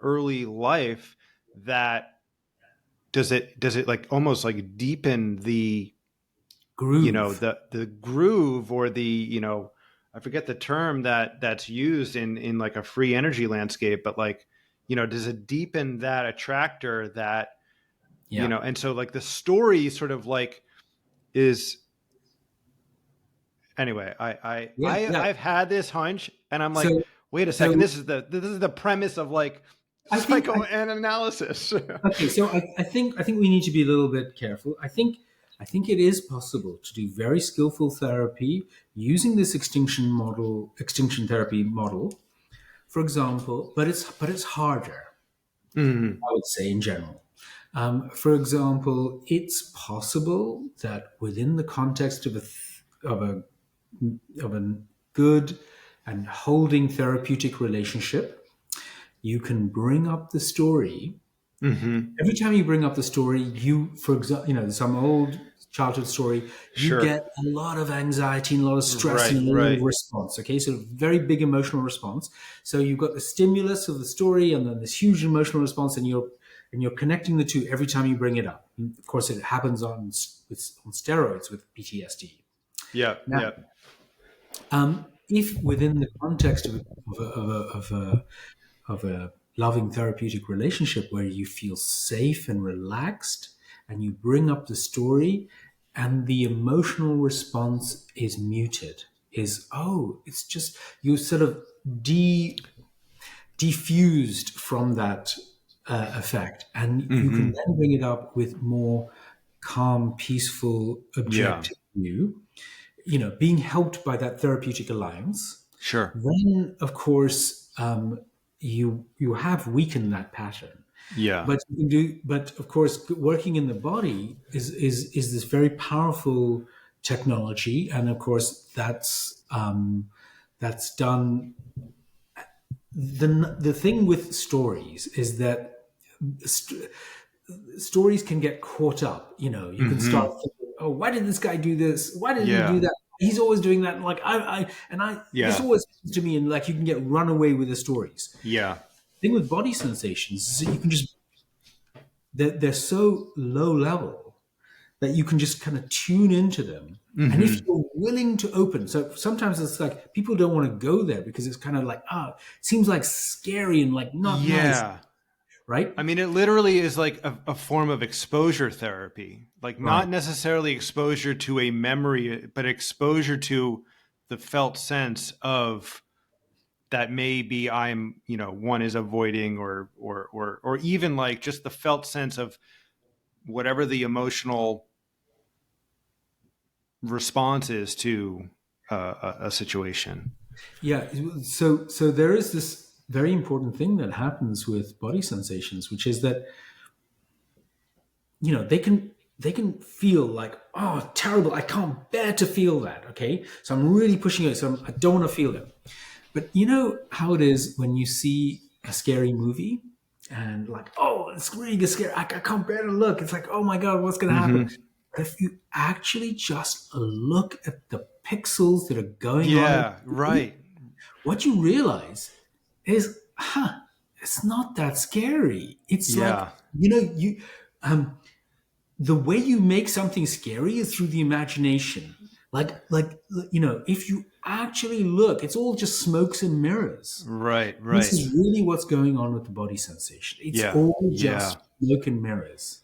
early life, that does it like almost like deepen the, Groove. the groove, or the, I forget the term that's used in like a free energy landscape, but like, does it deepen that attractor that, Yeah. and so like the story sort of like is, anyway, Yeah. Yeah. I've had this hunch, and I'm like, So, wait a second, so this is the premise of like I think, psychoanalysis. okay. So I think we need to be a little bit careful. I think it is possible to do very skillful therapy using this extinction therapy model, for example. But it's harder, Mm, I would say, in general. For example, it's possible that within the context of a good and holding therapeutic relationship, you can bring up the story. mm-hmm. Every time you bring up the story, for example, some old childhood story, you Sure. get a lot of anxiety and a lot of stress and Right, a lot of right. response. Okay, so very big emotional response. So you've got the stimulus of the story and then this huge emotional response, and you're connecting the two every time you bring it up. And of course, it happens on steroids with PTSD. Yeah, Now, yeah. if within the context of a loving therapeutic relationship where you feel safe and relaxed, and you bring up the story, and the emotional response is muted, it's just you sort of diffused from that effect, and you can Mm-hmm. then bring it up with more calm, peaceful, Yeah, objective view, being helped by that therapeutic alliance. sure. Then of course, you have weakened that pattern. Yeah. But of course, working in the body is this very powerful technology, and of course that's done. The thing with stories is that st- stories can get caught up. You can start Mm-hmm. thinking, oh, why did this guy do this? Why did he do Yeah, that? He's always doing that. Like this yeah, always happens to me, and like you can get run away with the stories. yeah. The thing with body sensations is that you can just they're so low level that you can just kind of tune into them. And if Mm-hmm. you're willing to open, so sometimes it's like people don't want to go there because it's kind of like, it seems like scary and like not nice, Yeah. right? I mean, it literally is like a form of exposure therapy, like Right. not necessarily exposure to a memory, but exposure to the felt sense of that maybe I'm, one is avoiding, or even like just the felt sense of whatever the emotional response is to a situation. Yeah. So there is this very important thing that happens with body sensations, which is that they can feel like, oh, terrible, I can't bear to feel that. Okay, so I'm really pushing it, so I don't want to feel it. But you know how it is when you see a scary movie and like, oh, it's really scary, I can't bear to look, it's like, oh my god, what's going to happen? Mm-hmm. But if you actually just look at the pixels that are going on in Yeah. the movie, Right. what you realize is, it's not that scary. It's like, Yeah. um, the way you make something scary is through the imagination. If you actually look, it's all just smokes and mirrors. Right. This Right. is really what's going on with the body sensation. It's Yeah. all Yeah. just smoke and mirrors.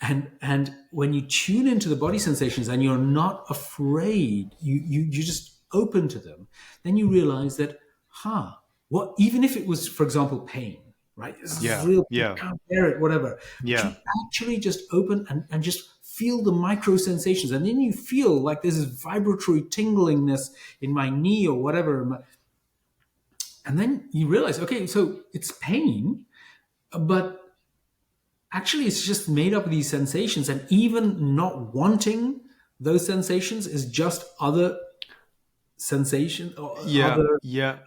And when you tune into the body sensations and you're not afraid, you just open to them, then you realize that, what, even if it was, for example, pain, right? This is Yeah. real, I Yeah. can't bear it, whatever. But Yeah. you actually just open and just feel the micro sensations. And then you feel like there's this vibratory tinglingness in my knee or whatever. And then you realize, okay, so it's pain, but actually it's just made up of these sensations. And even not wanting those sensations is just other sensation or Yeah. other Yeah.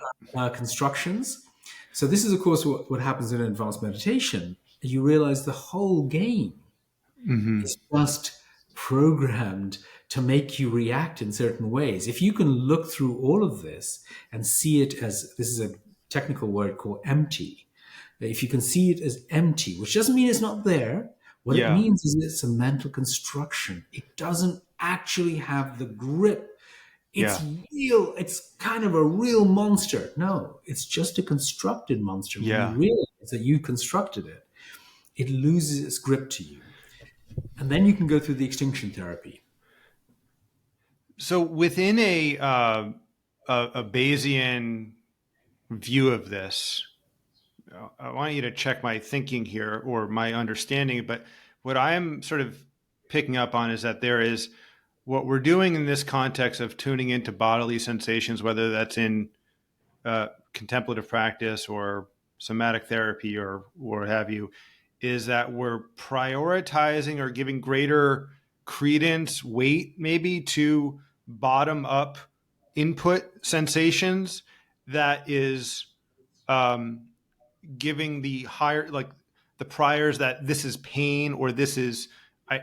constructions. So this is, of course, what happens in advanced meditation. You realize the whole game Mm-hmm. is just programmed to make you react in certain ways. If you can look through all of this and see it as, this is a technical word called empty, if you can see it as empty, which doesn't mean it's not there, what it Yeah. means is it's a mental construction. It doesn't actually have the grip. It's Yeah. real. It's kind of a real monster. No, it's just a constructed monster. When you Yeah. realize that you constructed it, it loses its grip to you. And then you can go through the extinction therapy. So within a Bayesian view of this, I want you to check my thinking here or my understanding. But what I'm sort of picking up on is that there is what we're doing in this context of tuning into bodily sensations, whether that's in contemplative practice or somatic therapy or what have you, is that we're prioritizing or giving greater credence, weight maybe to bottom up input sensations that is giving the higher, like the priors that this is pain or I,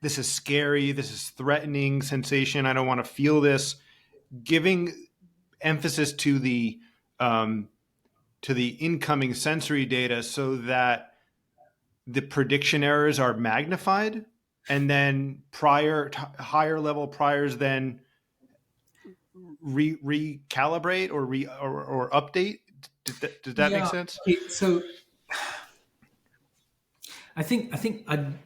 this is scary, this is threatening sensation, I don't want to feel this, giving emphasis to the incoming sensory data so that the prediction errors are magnified, and then higher level priors then recalibrate or update. Does that make Yeah. sense? Okay, so I think I'd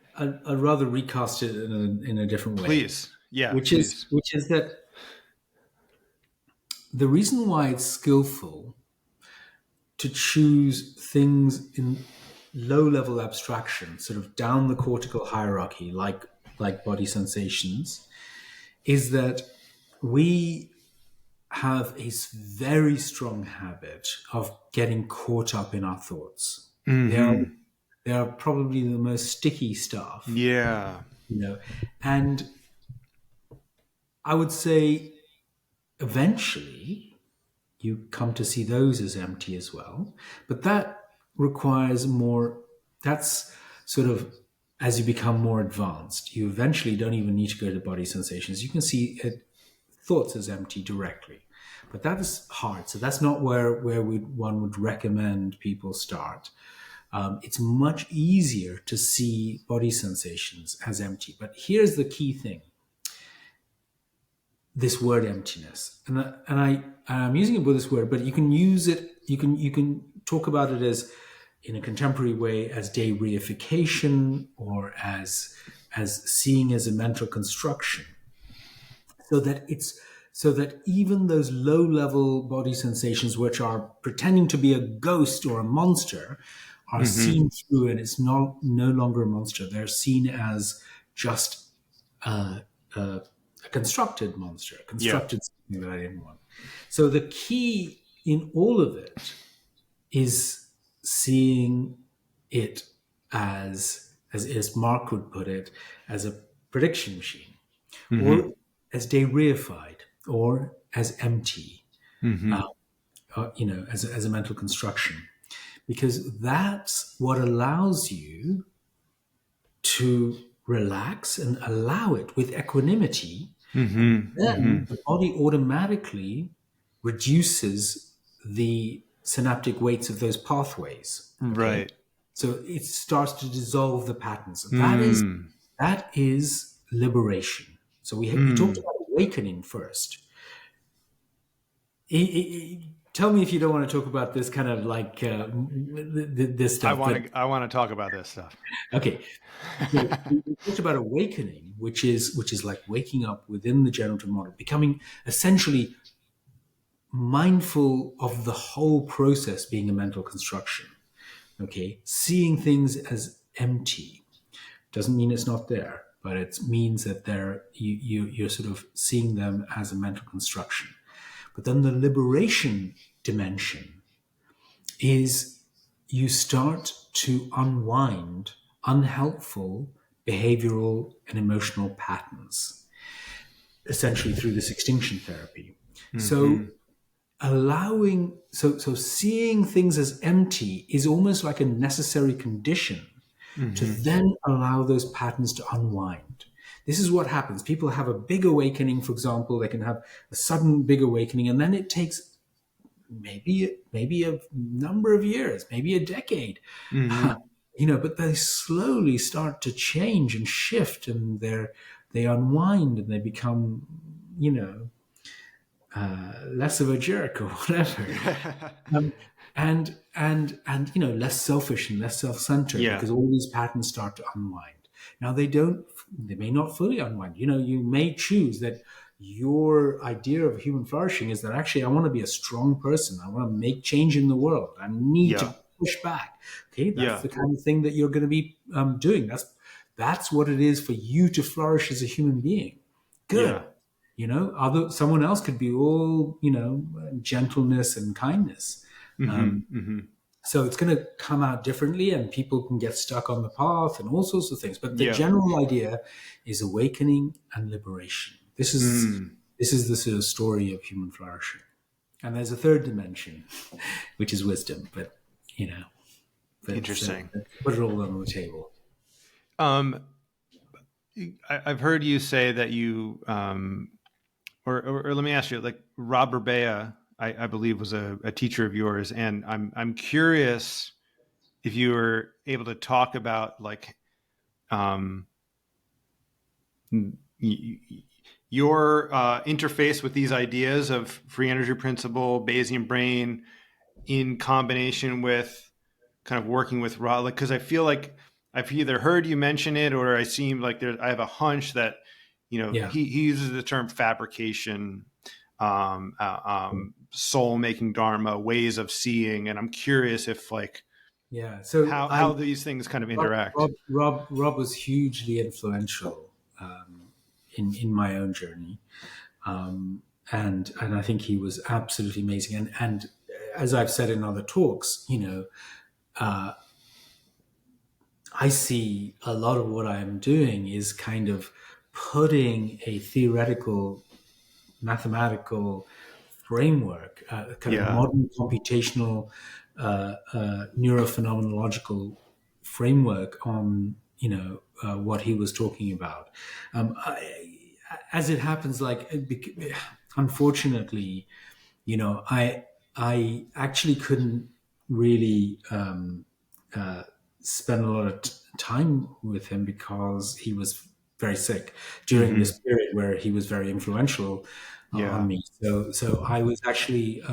rather recast it in a different way, Please. Yeah, which please. is that the reason why it's skillful to choose things in low level abstraction, sort of down the cortical hierarchy, like body sensations, is that we have a very strong habit of getting caught up in our thoughts. Mm-hmm. They are probably the most sticky stuff, Yeah. and I would say eventually you come to see those as empty as well. But that requires more, that's sort of as you become more advanced, you eventually don't even need to go to body sensations. You can see thoughts as empty directly. But that is hard. So that's not where one would recommend people start. It's much easier to see body sensations as empty. But here's the key thing: this word emptiness, I'm using it with this word, but you can use it. You can talk about it as, in a contemporary way, as day reification or as seeing as a mental construction, so that even those low level body sensations, which are pretending to be a ghost or a monster, are seen through, and it's no longer a monster. They're seen as just a constructed monster, constructed something that I didn't want. So the key in all of it is seeing it as Mark would put it, as a prediction machine, or as de-reified, or as empty, as a mental construction, because that's what allows you to relax and allow it with equanimity. Then the body automatically reduces the synaptic weights of those pathways. Okay? Right. So it starts to dissolve the patterns. That is liberation. So we talked about awakening first. Tell me if you don't want to talk about this kind of like this stuff. I want to talk about this stuff. Okay. So we talked about awakening, which is like waking up within the generative model, becoming essentially mindful of the whole process being a mental construction. Okay, seeing things as empty doesn't mean it's not there, but it means that you're sort of seeing them as a mental construction. But then the liberation dimension is you start to unwind unhelpful behavioral and emotional patterns, essentially through this extinction therapy. So Mhm. so seeing things as empty is almost like a necessary condition to Mhm. then allow those patterns to unwind. This is what happens. People have a big awakening, for example, they can have a sudden big awakening, and then it takes maybe a number of years, maybe a decade. Mhm. But they slowly start to change and shift, and they unwind and they become, you know, less of a jerk or whatever. Um, and less selfish and less self-centered, Yeah. because all these patterns start to unwind. Now they may not fully unwind. You may choose that your idea of human flourishing is that actually I want to be a strong person, I want to make change in the world, I need Yeah. to push back. Okay, that's Yeah. the kind of thing that you're going to be doing. That's what it is for you to flourish as a human being. Yeah. Good. Someone else could be all gentleness and kindness. Mhm. um, Mhm. so it's going to come out differently, and people can get stuck on the path and all sorts of things, but the Yeah. general idea is awakening and liberation. Mm. This is the sort of story of human flourishing. And there's a third dimension, which is wisdom, but you know Interesting. put it all on the table. Um, I've heard you say that you, or let me ask you, like Rob Bea, I believe was a teacher of yours, and I'm curious if you were able to talk about like um, y- y- your interface with these ideas of free energy principle, Bayesian brain, in combination with kind of working with Rob, like because I feel like I've either heard you mention it or I seem like I have a hunch that Yeah. he uses the term fabrication, soul making dharma, ways of seeing, and I'm curious if like Yeah. So how these things kind of interact. Rob was hugely influential in my own journey, and I think he was absolutely amazing. And as I've said in other talks, I see a lot of what I'm doing is kind of putting a theoretical, mathematical framework, kind of Yeah. modern computational, neurophenomenological framework on what he was talking about. As it happens, unfortunately, I actually couldn't really spend a lot of time with him because he was very sick during Hmm. this period where he was very influential on Yeah. me. So I was actually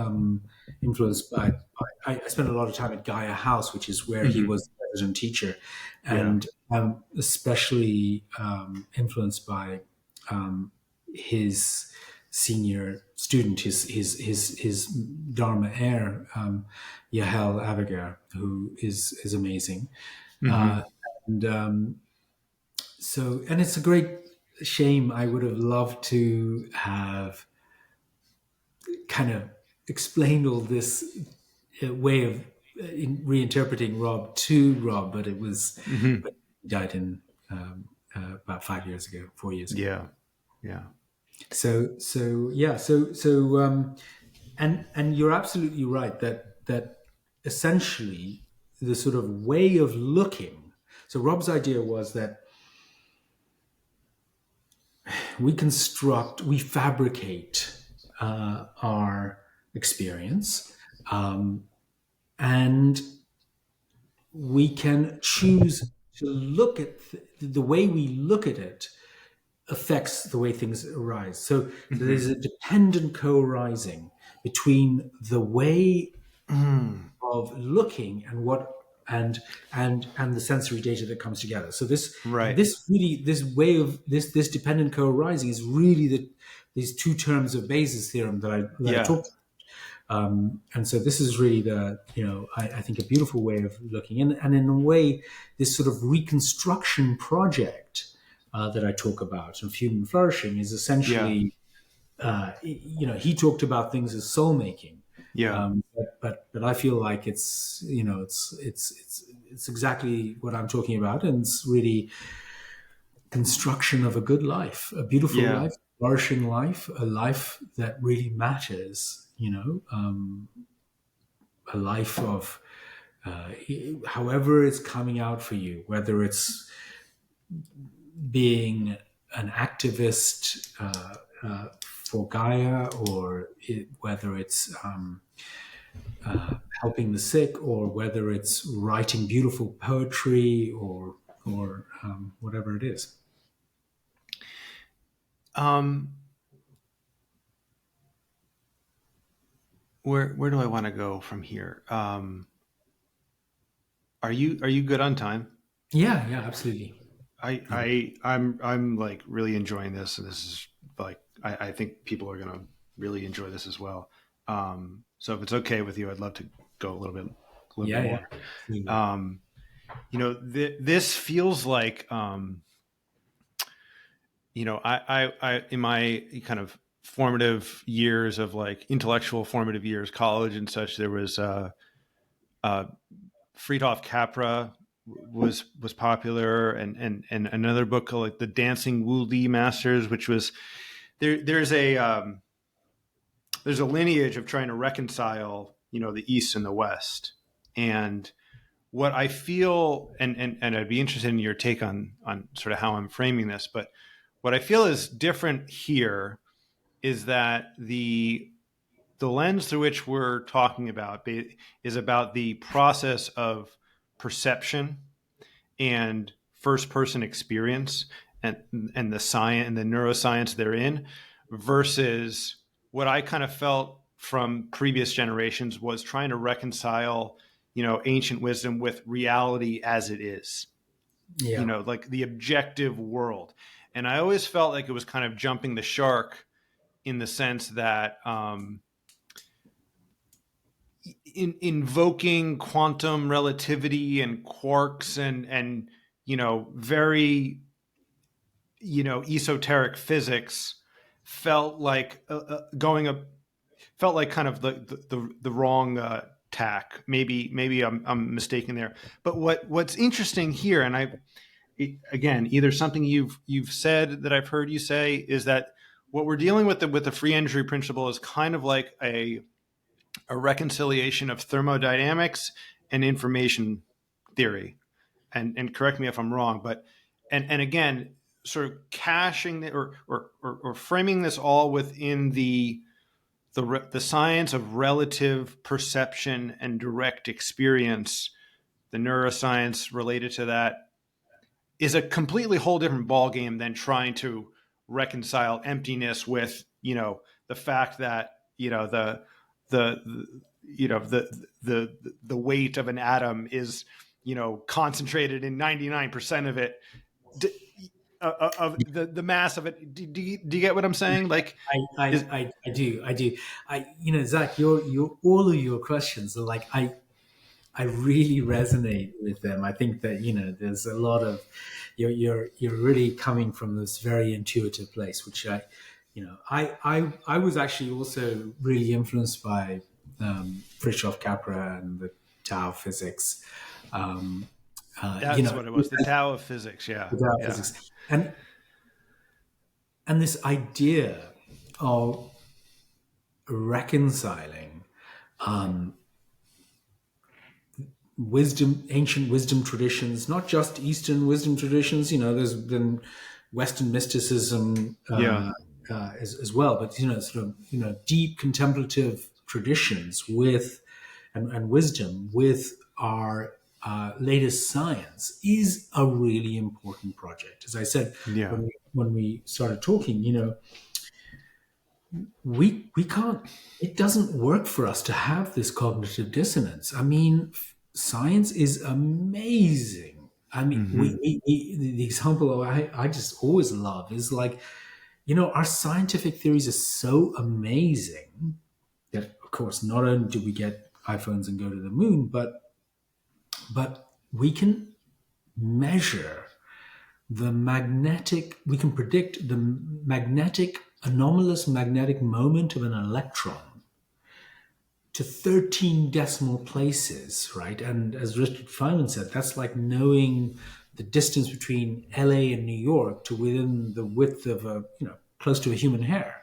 influenced by. I spent a lot of time at Gaia House, which is where he Hmm. was the resident teacher, Yeah. and I'm especially influenced by his senior student, his Dharma heir, Yahel Abigar, who is amazing. Uh, Hmm. and and it's a great shame. I would have loved to have kind of explained all this way of reinterpreting Rob to Rob, but Hmm. he died in about 5 years ago, 4 years ago. Yeah. Yeah. And you're absolutely right that essentially the sort of way of looking. So Rob's idea was that we fabricate our experience, and we can choose to look at the way we look at it affects the way things arise. So there's Hmm. a dependent co-arising between the way Mm. of looking and what and the sensory data that comes together. So Right. this way of this dependent co-arising is really these two terms of Bayes' theorem that I Yeah. talked. And so this is really I think a beautiful way of looking, and in a way, this sort of reconstruction project that I talk about of human flourishing is Yeah. essentially, he talked about things as soul making, Yeah. but I feel like it's exactly what I'm talking about, and it's really construction of a good life, a beautiful Yeah. life. flourishing life, a life that really matters, a life of however it's coming out for you, whether it's being an activist for Gaia, or whether it's helping the sick, or whether it's writing beautiful poetry, or whatever it is. Where do I want to go from here? Are you good on time? Yeah, absolutely. I'm like really enjoying this, and this is like I think people are gonna really enjoy this as well. So if it's okay with you, I'd love to go a little bit more. This feels like I in my kind of formative years of like intellectual formative years, college and such, there was Friedhof Capra was popular, and another book called like The Dancing Wu Li Masters, which was there's a lineage of trying to reconcile the East and the West. And what I feel, and I'd be interested in your take on sort of how I'm framing this, but what I feel is different here is that the lens through which we're talking about is about the process of perception and first person experience, and the science and the neuroscience therein, versus what I kind of felt from previous generations was trying to reconcile ancient wisdom with reality as it is, like the objective world. And I always felt like it was kind of jumping the shark, in the sense that invoking quantum relativity and quarks and very esoteric physics felt like felt like kind of the wrong tack. Maybe I'm mistaken there. But what's interesting here, and again, either something you've said that I've heard you say, is that what we're dealing with the free energy principle is kind of like a reconciliation of thermodynamics and information theory. And correct me if I'm wrong, but and again, sort of caching or framing this all within the science of relative perception and direct experience, the neuroscience related to that, is a completely whole different ballgame than trying to reconcile emptiness with the fact that the weight of an atom is concentrated in 99% of it, of the mass of it. Do you get what I'm saying? Like, I do. Zach, your all of your questions are like, I really resonate with them. I think that there's a lot of you're really coming from this very intuitive place, which I was actually also really influenced by Fritjof Capra and the Tao of physics. That's what it was, the Tao of physics. Yeah, the Tao of physics, and this idea of reconciling ancient wisdom traditions, not just Eastern wisdom traditions. There's been Western mysticism as well, but sort of deep contemplative traditions with and wisdom with our latest science is a really important project. As I said, when we started talking, we can't. It doesn't work for us to have this cognitive dissonance. I mean, science is amazing. I mean, the example I just always love is like, our scientific theories are so amazing that, of course, not only do we get iPhones and go to the moon, but we can measure we can predict the anomalous magnetic moment of an electron to 13 decimal places, right? And as Richard Feynman said, that's like knowing the distance between LA and New York to within the width of a close to a human hair,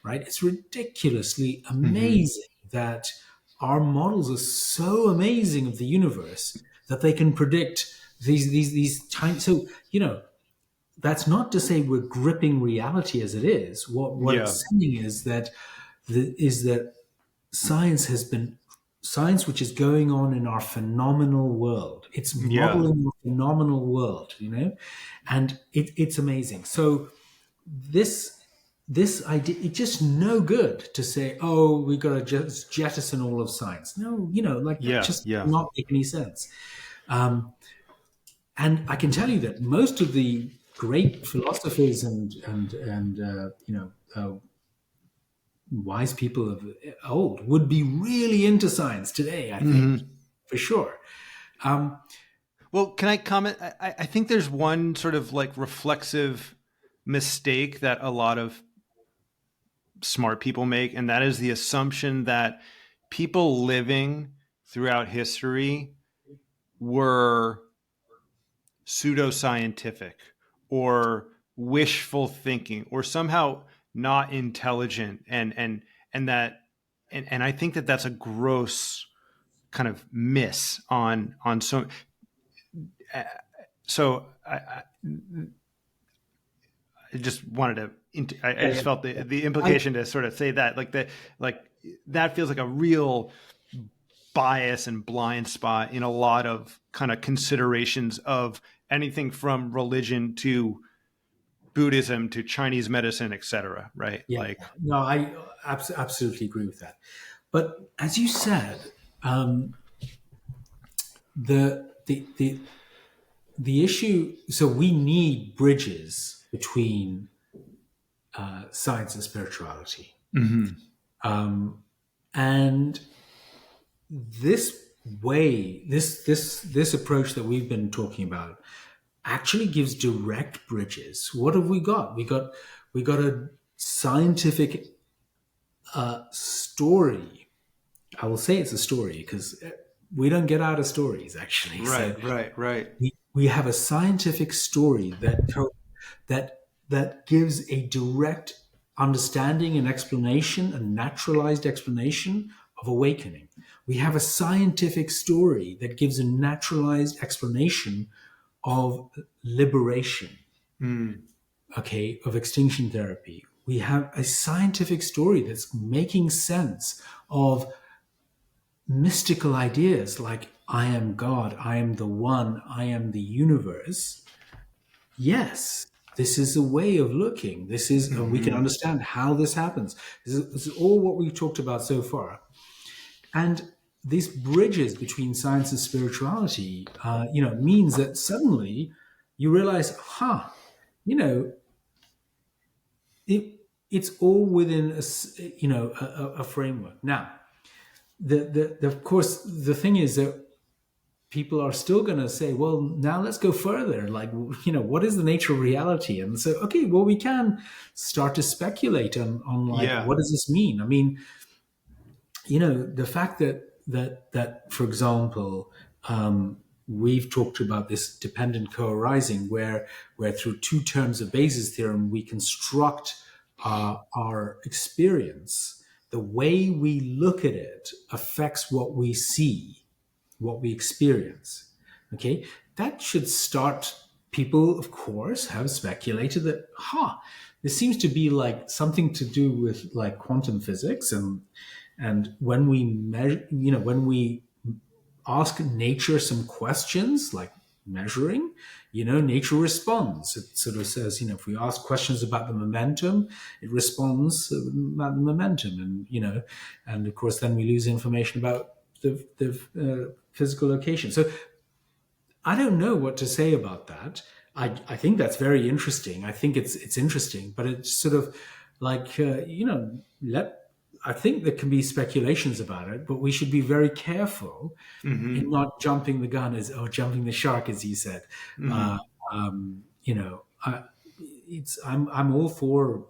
right? It's ridiculously Mm-hmm. amazing that our models are so amazing of the universe that they can predict these tiny. So that's not to say we're gripping reality as it is. What Yeah. it's saying is that science has been science which is going on in our phenomenal world. It's Yeah. modeling a phenomenal world, and it's amazing. So this idea, it's just no good to say, oh, we got to just jettison all of science. No, like that Yeah. just does Yeah. not make any sense. And I can tell you that most of the great philosophers and wise people of old would be really into science today. I think Mm-hmm. for sure. Um, Well, can I comment? I think there's one sort of like reflexive mistake that a lot of smart people make, and that is the assumption that people living throughout history were pseudoscientific or wishful thinking or somehow not intelligent and that and I think that that's a gross kind of miss on so I just wanted to I yeah, just felt the I, implication to sort of say that like that feels like a real bias and blind spot in a lot of kind of considerations of anything from religion to Buddhism to Chinese medicine, etc. Right? yeah, Like, no, I absolutely agree with that. But as you said, um, the issue. So we need bridges between science and spirituality, mm-hmm. and this approach that we've been talking about actually gives direct bridges. What have we got? We got a scientific story. I will say it's a story because we don't get out of stories actually. So Right. we have a scientific story that gives a direct understanding and explanation, a naturalized explanation of awakening. We have a scientific story that gives a naturalized explanation of liberation, Mm. okay, of extinction therapy. We have a scientific story that's making sense of mystical ideas like I am God, I am the one, I am the universe. Yes, this is a way of looking. This is, we can Mm-hmm. understand how this happens. This is all what we've talked about so far. And these bridges between science and spirituality, means that suddenly you realize, you know, it's all within a framework. Now, of course, the thing is that people are still going to say, well, now let's go further. Like, what is the nature of reality? And so, okay, well, we can start to speculate on like, Yeah. what does this mean? I mean, the fact that for example, we've talked about this dependent co-arising, where through two terms of Bayes' theorem we construct our experience. The way we look at it affects what we see, what we experience. Okay, that should start. People, of course, have speculated that, this seems to be like something to do with like quantum physics, and when we measure, when we ask nature some questions like measuring, nature responds. It sort of says, if we ask questions about the momentum, it responds about the momentum, and of course, then we lose information about the physical location. So I don't know what to say about that. I think that's very interesting. I think it's interesting, but it's sort of like let. I think there can be speculations about it, but we should be very careful in Mm-hmm. not jumping the gun or jumping the shark, as you said. Mm-hmm. Uh, I'm all for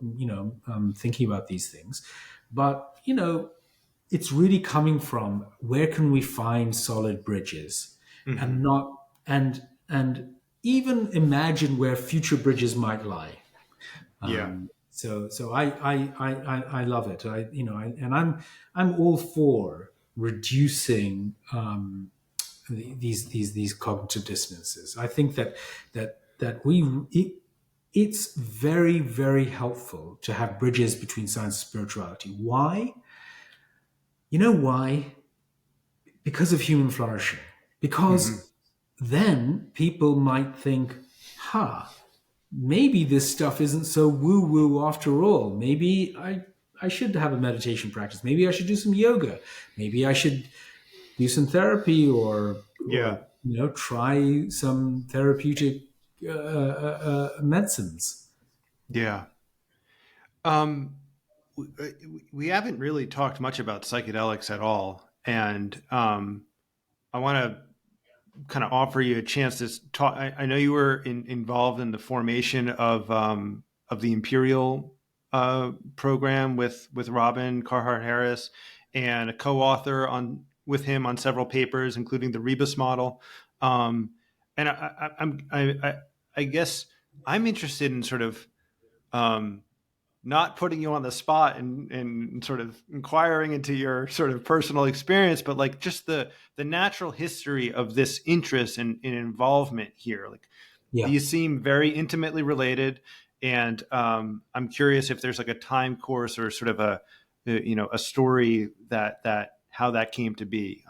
thinking about these things, but it's really coming from where can we find solid bridges, and Mm-hmm. not and even imagine where future bridges might lie. Yeah. So I love it. I'm all for reducing these cognitive dissonances. I think it's very, very helpful to have bridges between science and spirituality. Why? You know why? Because of human flourishing. Hmm. Because then people might think, maybe this stuff isn't so woo woo after all. Maybe I should have a meditation practice. Maybe I should do some yoga. Maybe I should do some therapy Yeah. or try some therapeutic medicines. Yeah. Um, we haven't really talked much about psychedelics at all, and I want to kind of offer you a chance to talk. I know you were involved in the formation of the Imperial program with Robin Carhart Harris, and a co-author on with him on several papers, including the Rebus model. And I guess I'm interested in sort of not putting you on the spot and sort of inquiring into your sort of personal experience, but like just the natural history of this interest and involvement here. Like Yeah. these seem very intimately related, and I'm curious if there's like a time course or sort of a story that how that came to be.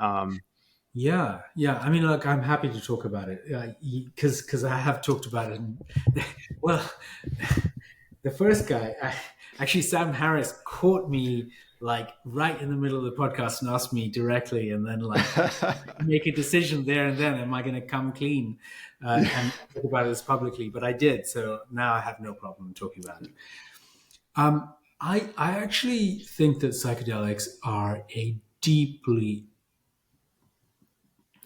Yeah. I mean, look, I'm happy to talk about it because I have talked about it. Well, the first guy, actually, Sam Harris caught me like right in the middle of the podcast and asked me directly, and then like make a decision there and then. Am I going to come clean and talk about this publicly? But I did, so now I have no problem talking about it. I actually think that psychedelics are a deeply,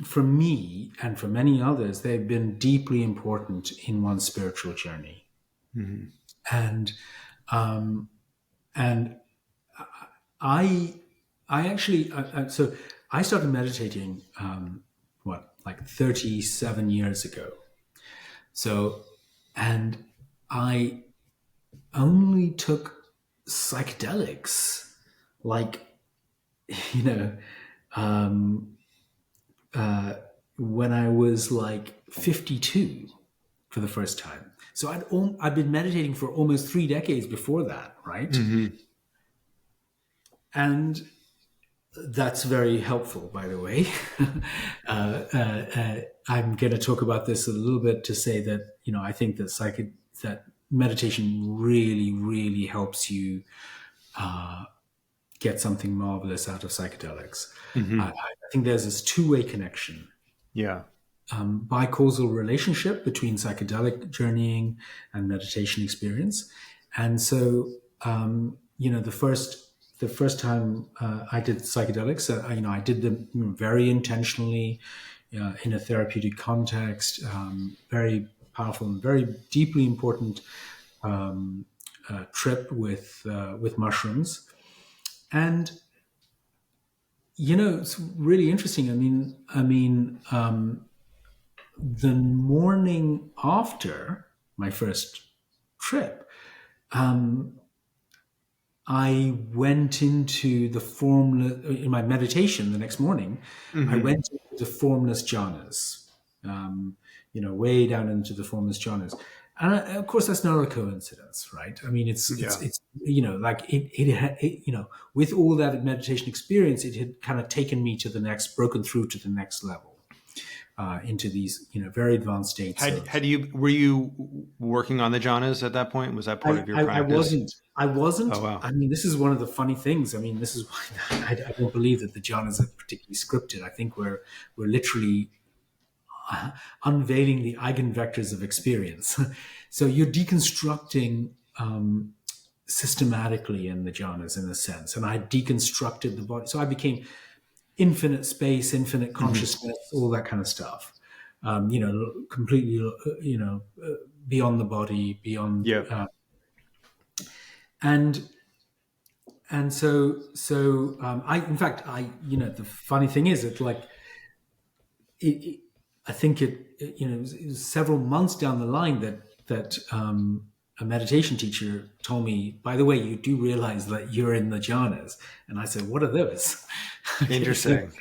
for me and for many others, they've been deeply important in one's spiritual journey. Mhm. And and I actually so I started meditating like 37 years ago. So and I only took psychedelics like you know um, when I was like 52 for the first time. So I'd been meditating for almost 3 decades before that, right? Mhm. And that's very helpful, by the way. I'm going to talk about this a little bit to say that I think that meditation really, really helps you get something marvelous out of psychedelics. I Mhm. think there's this two-way connection, Yeah. bicausal relationship between psychedelic journeying and meditation experience. And so, the first time I did psychedelics, I did them very intentionally in a therapeutic context, very powerful and very deeply important trip with mushrooms. And it's really interesting. The morning after my first trip, I went into the formless, in my meditation the next morning, I Mhm. went into the formless jhanas, way down into the formless jhanas. And of course, that's not a coincidence, right? I mean, Yeah. it's like with all that meditation experience, it had kind of taken me to the next, broken through to the next level, into these, very advanced states of. Had you were you working on the jhanas at that point? Was that part of your I practice? wasn't. I wasn't. Oh wow. I mean, this is one of the funny things. I mean, this is why I don't believe that the jhanas are particularly scripted. I think we're literally unveiling the eigenvectors of experience. So you're deconstructing systematically in the jhanas in a sense, and I deconstructed the body. So I became infinite space, infinite Mhm. consciousness, all that kind of stuff. Completely, beyond the body, beyond, Yeah. and I, in fact, the funny thing is that like I think it was several months down the line that a meditation teacher told me, by the way, you do realize that you're in the jhanas. And I said, what are those? Okay, Interesting.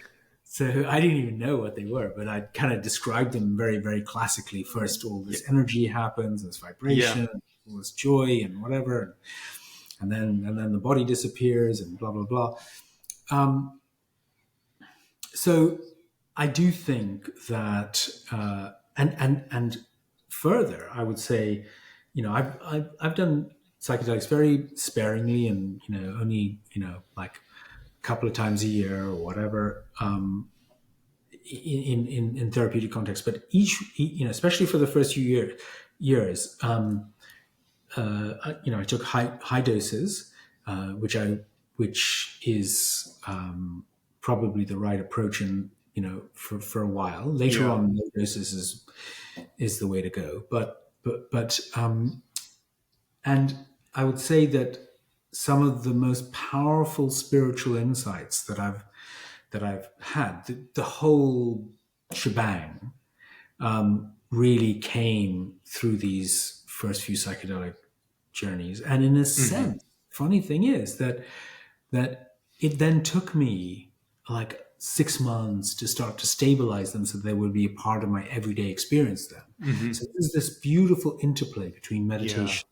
so I didn't even know what they were, but I kind of described them very, very classically. First, all this energy happens, this Yeah. vibration, all this joy and whatever. And then the body disappears and blah, blah, blah. Um, so I do think that, and further, I would say, I've done psychedelics very sparingly, and only like a couple of times a year or whatever, in therapeutic context. But especially for the first few years, I took high doses, which is probably the right approach, and for a while. Later Yeah. on, low doses is the way to go. But and I would say that some of the most powerful spiritual insights that I've had, the whole shebang, really came through these first few psychedelic journeys. And in a Hmm. sense, funny thing is that it then took me like 6 months to start to stabilize them so they would be a part of my everyday experience then. Hmm. So there's this beautiful interplay between Yeah. meditation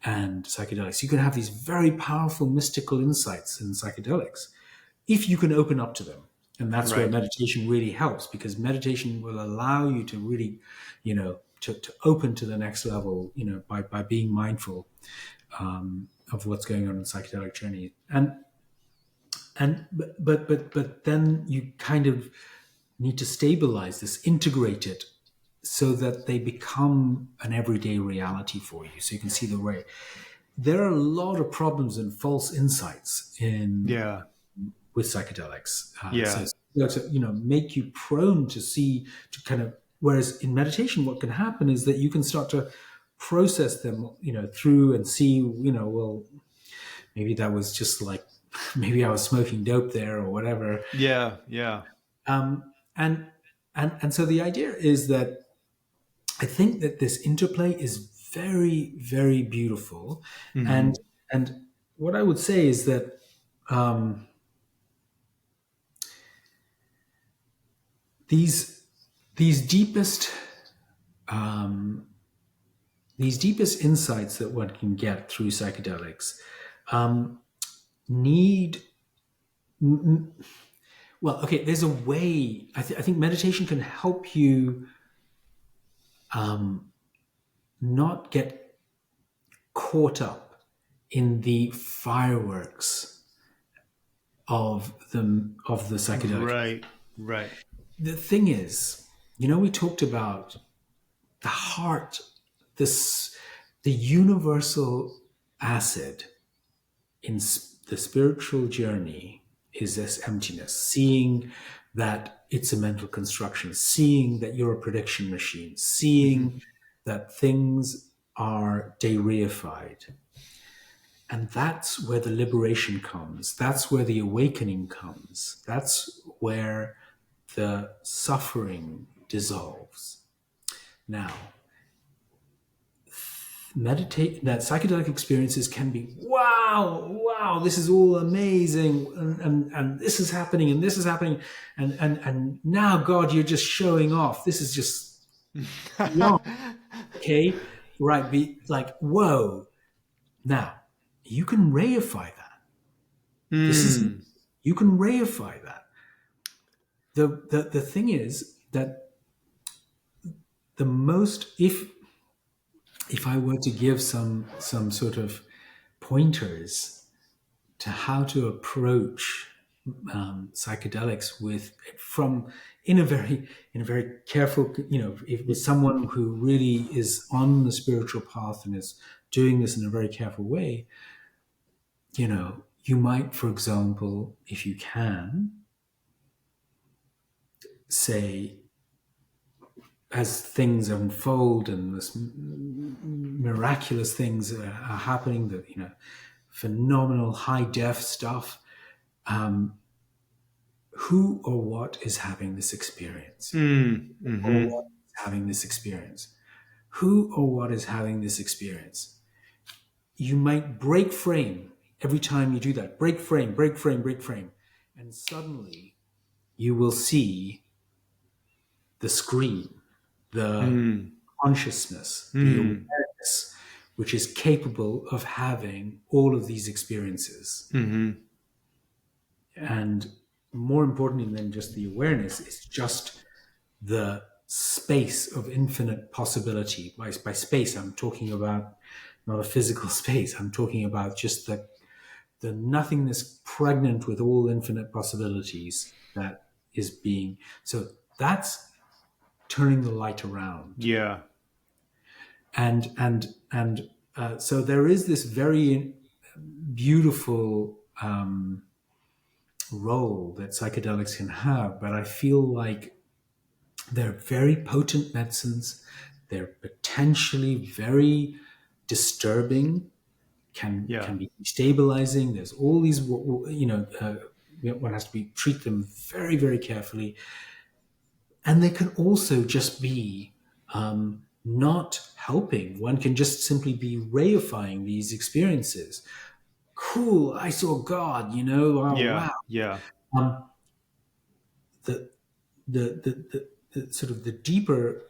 and psychedelics. You can have these very powerful mystical insights in psychedelics if you can open up to them. And that's where Right. meditation really helps, because meditation will allow you to really, to open to the next level, by being mindful of what's going on in the psychedelic journey. But then you kind of need to stabilize this, integrate it, so that they become an everyday reality for you. So you can see the way. There are a lot of problems and false insights in Yeah. with psychedelics. So Yeah. to make you prone to see, to kind of, whereas in meditation, what can happen is that you can start to process them, through, and see, well, maybe that was just like, maybe I was smoking dope there or whatever. Yeah. Yeah. And so the idea is that I think that this interplay is very, very beautiful. Hmm. And what I would say is that, um, these these deepest um, these deepest insights that one can get through psychedelics, need well, okay, there's a way. I think meditation can help you not get caught up in the fireworks of the psychedelic. Right. Right. The thing is, we talked about the heart, this the universal acid in the spiritual journey is this emptiness, seeing that it's a mental construction, seeing that you're a prediction machine, Hmm. seeing that things are deified. And that's where the liberation comes. That's where the awakening comes. That's where the suffering dissolves. Now, meditate that psychedelic experiences can be, wow, this is all amazing, and this is happening, and this is happening, and now, God, you're just showing off, this is just beyond. Okay, right, be like, whoa. Now you can reify that. This is, Hmm. you can reify that. The thing is that the most, if I were to give some sort of pointers to how to approach psychedelics from in a very careful, if with someone who really is on the spiritual path and is doing this in a very careful way, you might, for example, if you can, say, as things unfold and this miraculous things are happening, that phenomenal high def stuff, who or what is having this experience, Mm. or Hmm. what is having this experience. Who or what is having this experience? You might break frame every time you do that. Break frame, break frame, break frame. And suddenly you will see the screen, the consciousness, the awareness, which is capable of having all of these experiences. And more importantly than just the awareness, it's just the space of infinite possibility. By space, I'm talking about not a physical space. I'm talking about just the nothingness pregnant with all infinite possibilities that is being. So that's turning the light around. Yeah. And so there is this very beautiful role that psychedelics can have, but I feel like they're very potent medicines. They're potentially very disturbing, can be destabilizing. There's all these, one has to treat them very, very carefully. And they can also just be not helping. One can just simply be reifying these experiences. Cool, I saw God, oh, wow. Yeah. The sort of the deeper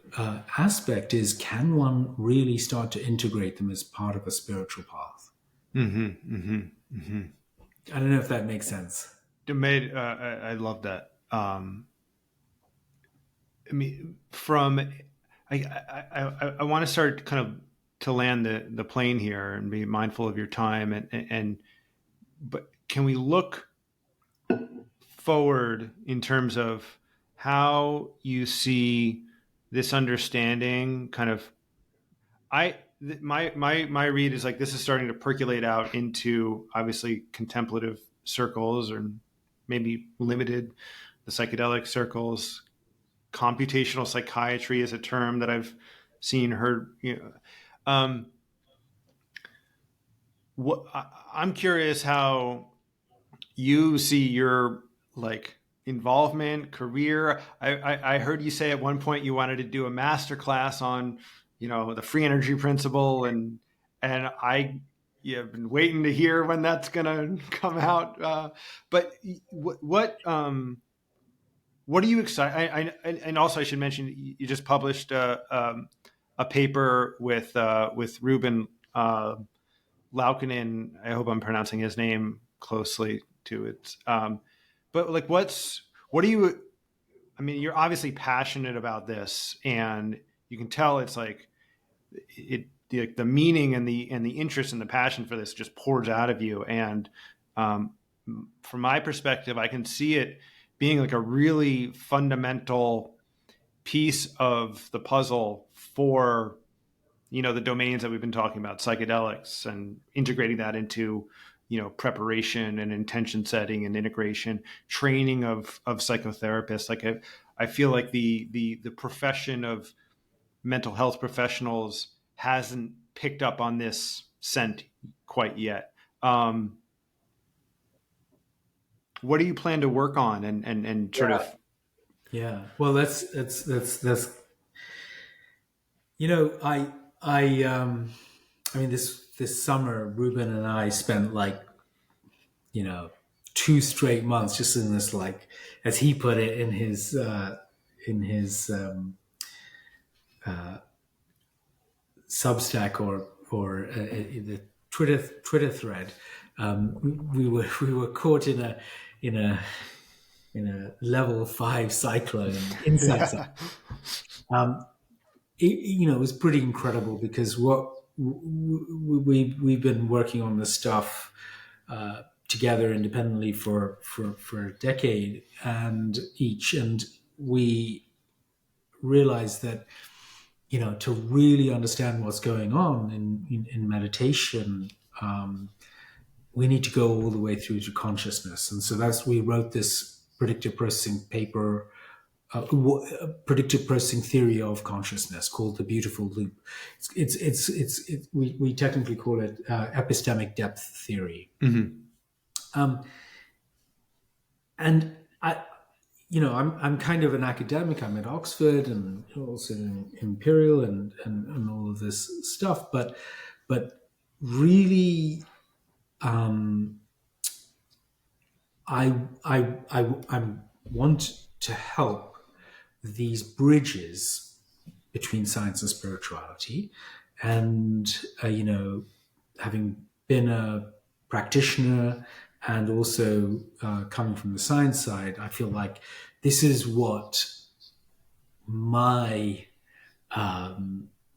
aspect is, can one really start to integrate them as part of a spiritual path? I don't know if that makes sense. I love that. I mean, I want to start kind of to land the plane here and be mindful of your time but can we look forward in terms of how you see this understanding kind of my read is like this is starting to percolate out into obviously contemplative circles or maybe limited the psychedelic circles. Computational psychiatry is a term that I've seen heard. I'm curious how you see your involvement, career. I heard you say at one point you wanted to do a master class on, the free energy principle, and I've been waiting to hear when that's going to come out. But what are you excited? And also I should mention you just published a paper with Ruben Laukkanen. I hope I'm pronouncing his name closely to it. But what do you? I mean, you're obviously passionate about this, and you can tell it's the meaning and the interest and the passion for this just pours out of you. And from my perspective, I can see it being like a really fundamental piece of the puzzle for the domains that we've been talking about, psychedelics, and integrating that into preparation and intention setting and integration, training of psychotherapists. I feel like the profession of mental health professionals hasn't picked up on this scent quite yet. What do you plan to work on and sort of? Yeah, well, that's I mean, this summer, Ruben and I spent 2 straight months just in this, as he put it in his Substack or the Twitter thread. We were caught in a level 5 cyclone inside. It was pretty incredible because what we've been working on this stuff together independently for a decade and we realized that to really understand what's going on in meditation, we need to go all the way through to consciousness. And so we wrote this predictive processing paper, predictive processing theory of consciousness called the beautiful loop. We technically call it epistemic depth theory. And I'm kind of an academic. I'm at Oxford and also in Imperial and all of this stuff. But really, um, I want to help these bridges between science and spirituality, and having been a practitioner and also coming from the science side, I feel like this is what my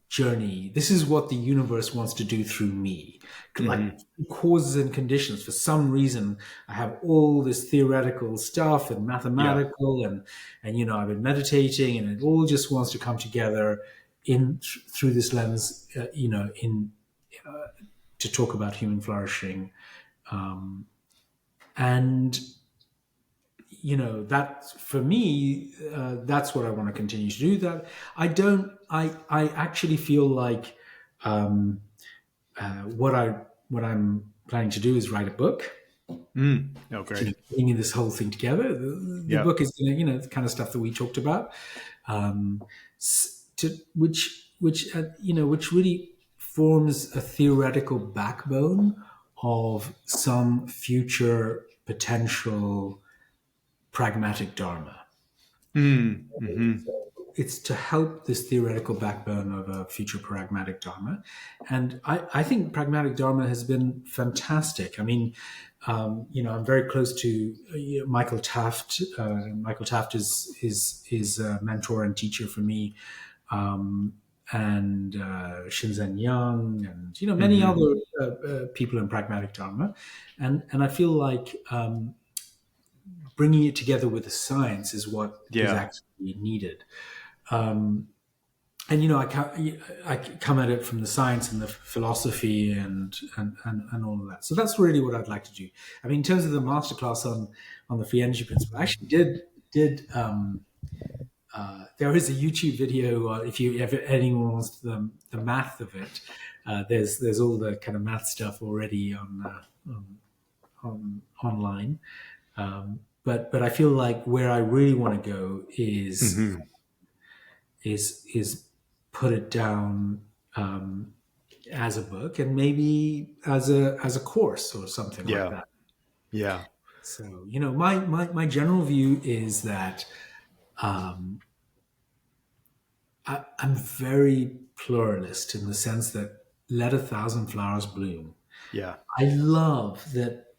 journey, this is what the universe wants to do through me. Like causes and conditions. For some reason, I have all this theoretical stuff and Yeah. mathematical, and I've been meditating, and it all just wants to come together in through this lens, in to talk about human flourishing, and that for me, that's what I want to continue to do. That I actually feel like what I'm planning to do is write a book. Oh, great. Bringing this whole thing together. The Yeah. book is the kind of stuff that we talked about, which really forms a theoretical backbone of some future potential pragmatic dharma. It's to help this theoretical backbone of a future pragmatic dharma. And I think pragmatic dharma has been fantastic. I mean, I'm very close to Michael Taft. Michael Taft is a mentor and teacher for me, and Shinzen Young, and many other people in pragmatic dharma. And I feel like bringing it together with the science is what is Yeah. actually needed. And I come at it from the science and the philosophy and all of that. So that's really what I'd like to do. I mean, in terms of the masterclass on the free energy principle, I actually did there is a YouTube video, if anyone wants the math of it. There's all the kind of math stuff already on online. But I feel like where I really want to go is put it down as a book, and maybe as a course or something like Yeah. that. Yeah. So my general view is that I'm very pluralist in the sense that let a thousand flowers bloom. Yeah. I love that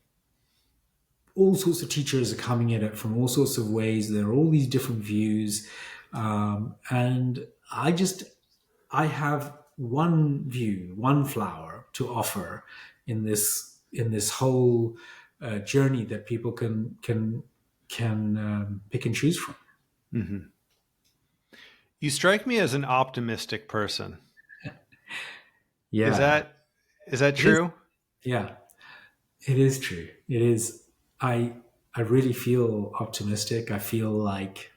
all sorts of teachers are coming at it from all sorts of ways. There are all these different views, and I have one view, one flower to offer in this whole journey that people can pick and choose from. You strike me as an optimistic person. Is Yeah, that it is. true? Yeah, it is true. It is. I really feel optimistic. I feel like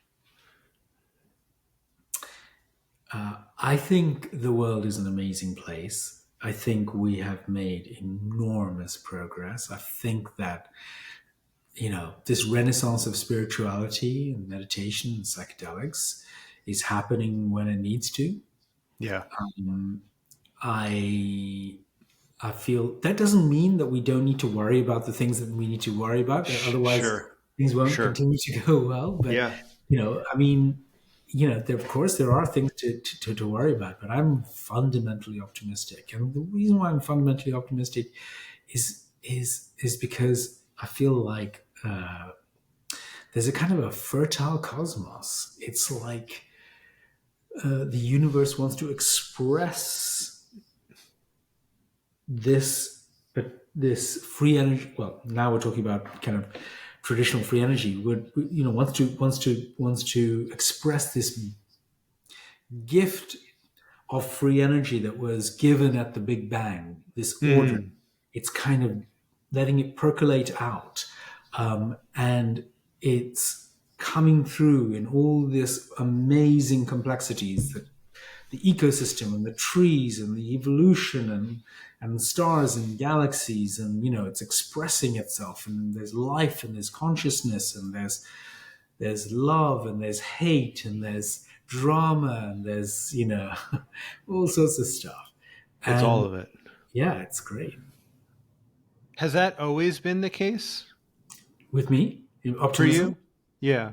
I think the world is an amazing place. I think we have made enormous progress. I think that this renaissance of spirituality and meditation and psychedelics is happening when it needs to. Yeah. I I feel that doesn't mean that we don't need to worry about the things that we need to worry about. Otherwise, Sure. things won't Sure. continue to go well. But Yeah. I mean, of course, there are things to worry about. But I'm fundamentally optimistic, and the reason why I'm fundamentally optimistic is because I feel like there's a kind of a fertile cosmos. It's like the universe wants to express this free energy. Well, now we're talking about kind of traditional free energy. Would wants to express this gift of free energy that was given at the Big Bang. This order. It's kind of letting it percolate out, and it's coming through in all this amazing complexities that the ecosystem and the trees and the evolution and the stars and galaxies, and it's expressing itself, and there's life and there's consciousness, and there's love and there's hate and there's drama and there's, all sorts of stuff. It's all And of it. yeah, it's great. Has that always been the case With me, in for optimism, you? Yeah.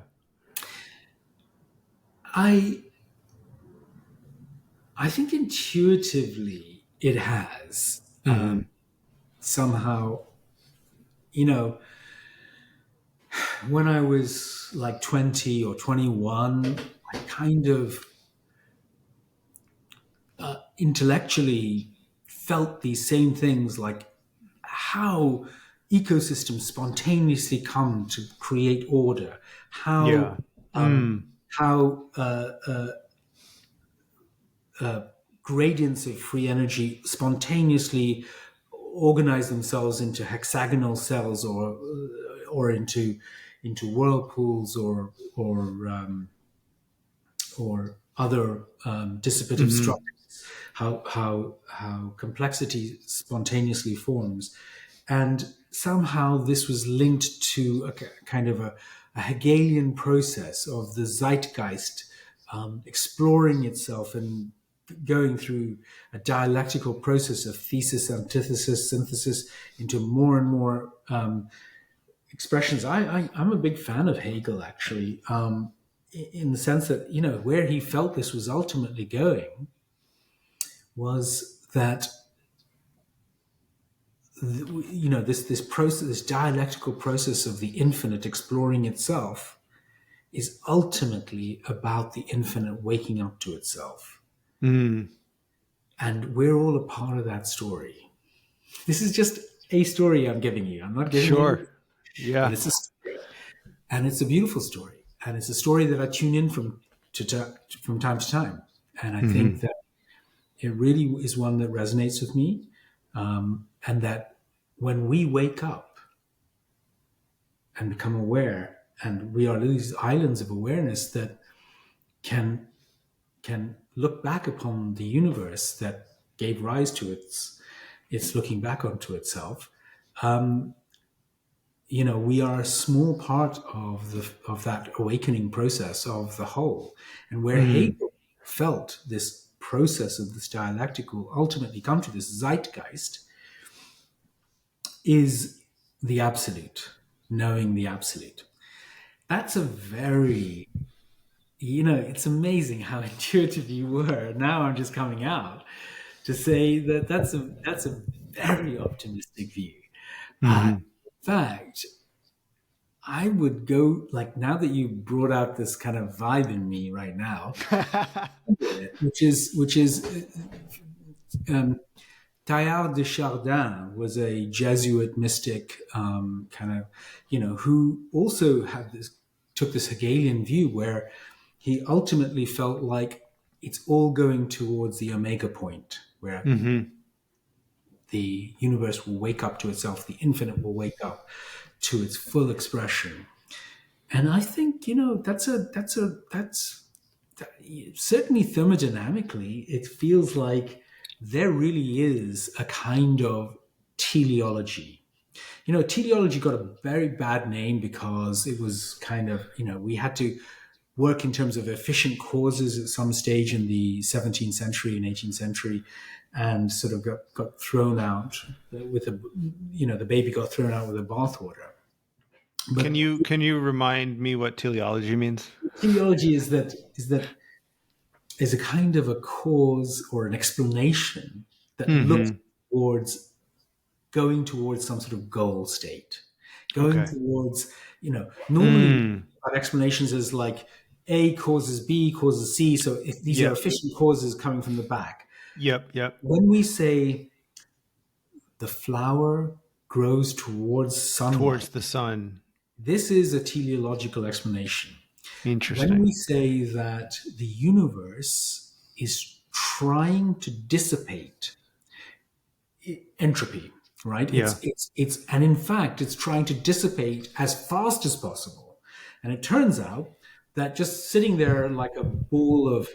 I I think intuitively it has. Somehow, you know, when I was like 20 or 21, I kind of intellectually felt these same things, like how ecosystems spontaneously come to create order, how Yeah. um, how gradients of free energy spontaneously organize themselves into hexagonal cells or into whirlpools or other dissipative structures. How complexity spontaneously forms, and somehow this was linked to a kind of a Hegelian process of the zeitgeist exploring itself and going through a dialectical process of thesis, antithesis, synthesis into more and more expressions. I'm a big fan of Hegel, actually, in the sense that, where he felt this was ultimately going was that, this process, this dialectical process of the infinite exploring itself, is ultimately about the infinite waking up to itself. And we're all a part of that story. This is just a story I'm giving you. I'm not giving Sure. you, but Yeah. it's a story, and it's a beautiful story, and it's a story that I tune in from time to time, and I think that it really is one that resonates with me, and that when we wake up and become aware, and we are these islands of awareness that can look back upon the universe that gave rise to its looking back onto itself. We are a small part of that awakening process of the whole, and where Hegel felt this process of this dialectical ultimately come to this zeitgeist is the absolute, knowing the absolute. That's a very, it's amazing how intuitive you were. Now I'm just coming out to say that that's a very optimistic view. In fact, I would go, like, now that you brought out this kind of vibe in me right now, which is Teilhard de Chardin was a Jesuit mystic, who also took this Hegelian view where he ultimately felt like it's all going towards the omega point, where the universe will wake up to itself, the infinite will wake up to its full expression. And I think, that's certainly thermodynamically, it feels like there really is a kind of teleology. Teleology got a very bad name because it was kind of, we had to work in terms of efficient causes at some stage in the 17th century and 18th century, and sort of got thrown out with the baby got thrown out with the bathwater. But Can you remind me what teleology means? teleology is a kind of a cause or an explanation that looks towards going towards some sort of goal state, going towards, normally explanations is like A causes B causes C. So if these are efficient causes coming from the back. Yep. When we say the flower grows towards sunlight, Towards the sun. this is a teleological explanation. Interesting. When we say that the universe is trying to dissipate entropy, right? Yeah. It's and in fact, it's trying to dissipate as fast as possible. And it turns out that just sitting there like a ball of,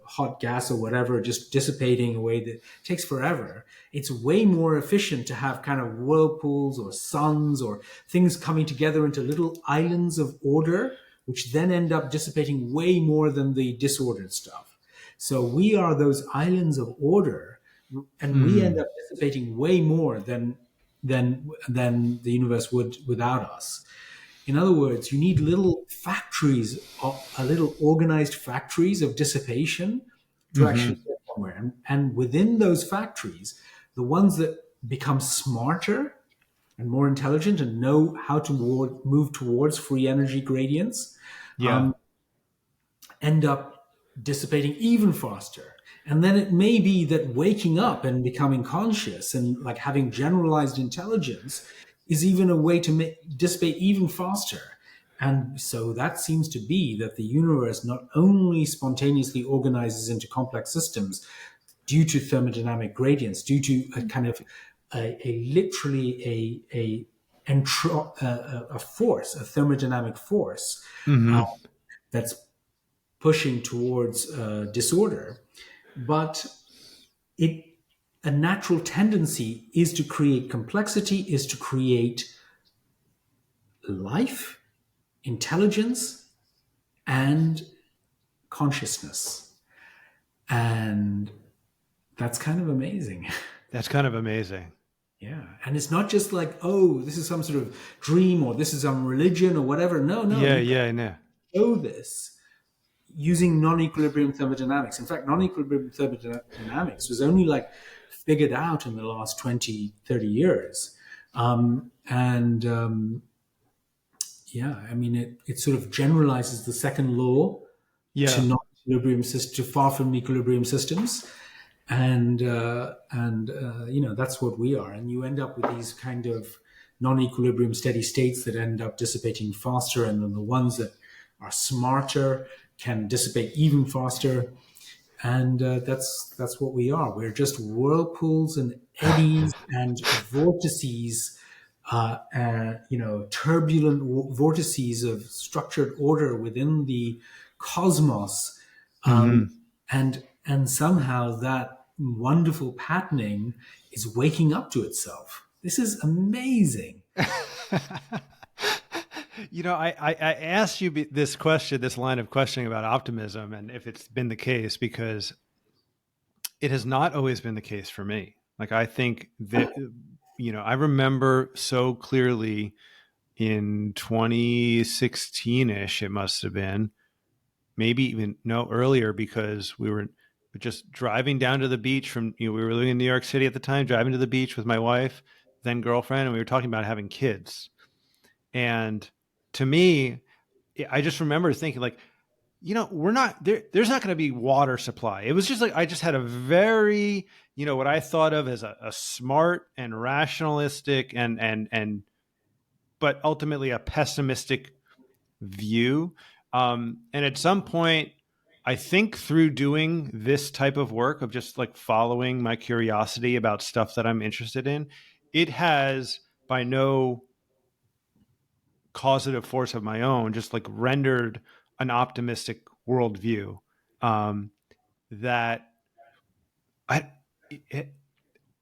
hot gas or whatever, just dissipating away, that takes forever. It's way more efficient to have kind of whirlpools or suns or things coming together into little islands of order which then end up dissipating way more than the disordered stuff. So we are those islands of order, and we end up dissipating way more than the universe would without us. In other words, you need little factories, little organized factories of dissipation to actually get somewhere. And within those factories, the ones that become smarter and more intelligent and know how to move towards free energy gradients Yeah. end up dissipating even faster. And then it may be that waking up and becoming conscious and like having generalized intelligence is even a way to dissipate even faster. And so that seems to be that the universe not only spontaneously organizes into complex systems due to thermodynamic gradients, due to a kind of literally a force, a thermodynamic force that's pushing towards disorder, but a natural tendency is to create complexity, is to create life, intelligence, and consciousness. And that's kind of amazing. That's kind of amazing. Yeah. And it's not just like, oh, this is some sort of dream or this is some religion or whatever. No. Yeah. Show this using non-equilibrium thermodynamics. In fact, non-equilibrium thermodynamics was only like figured out in the last 20, 30 years. Yeah, I mean, it sort of generalizes the second law to non-equilibrium to far from equilibrium systems. And that's what we are. And you end up with these kind of non-equilibrium steady states that end up dissipating faster. And then the ones that are smarter can dissipate even faster. And that's what we are. We're just whirlpools and eddies and vortices, turbulent vortices of structured order within the cosmos. And somehow that wonderful patterning is waking up to itself. This is amazing. I asked you this line of questioning about optimism, and if it's been the case, because it has not always been the case for me. Like, I think that, I remember so clearly in 2016-ish, it must have been, maybe even earlier, because we were just driving down to the beach from, we were living in New York City at the time, driving to the beach with my wife, then girlfriend, and we were talking about having kids. And to me, I just remember thinking like, we're not there. There's not going to be water supply. It was just like, I just had a very, what I thought of as a smart and rationalistic but ultimately a pessimistic view. And at some point, I think through doing this type of work of just like following my curiosity about stuff that I'm interested in, it has by no causative force of my own just like rendered an optimistic worldview that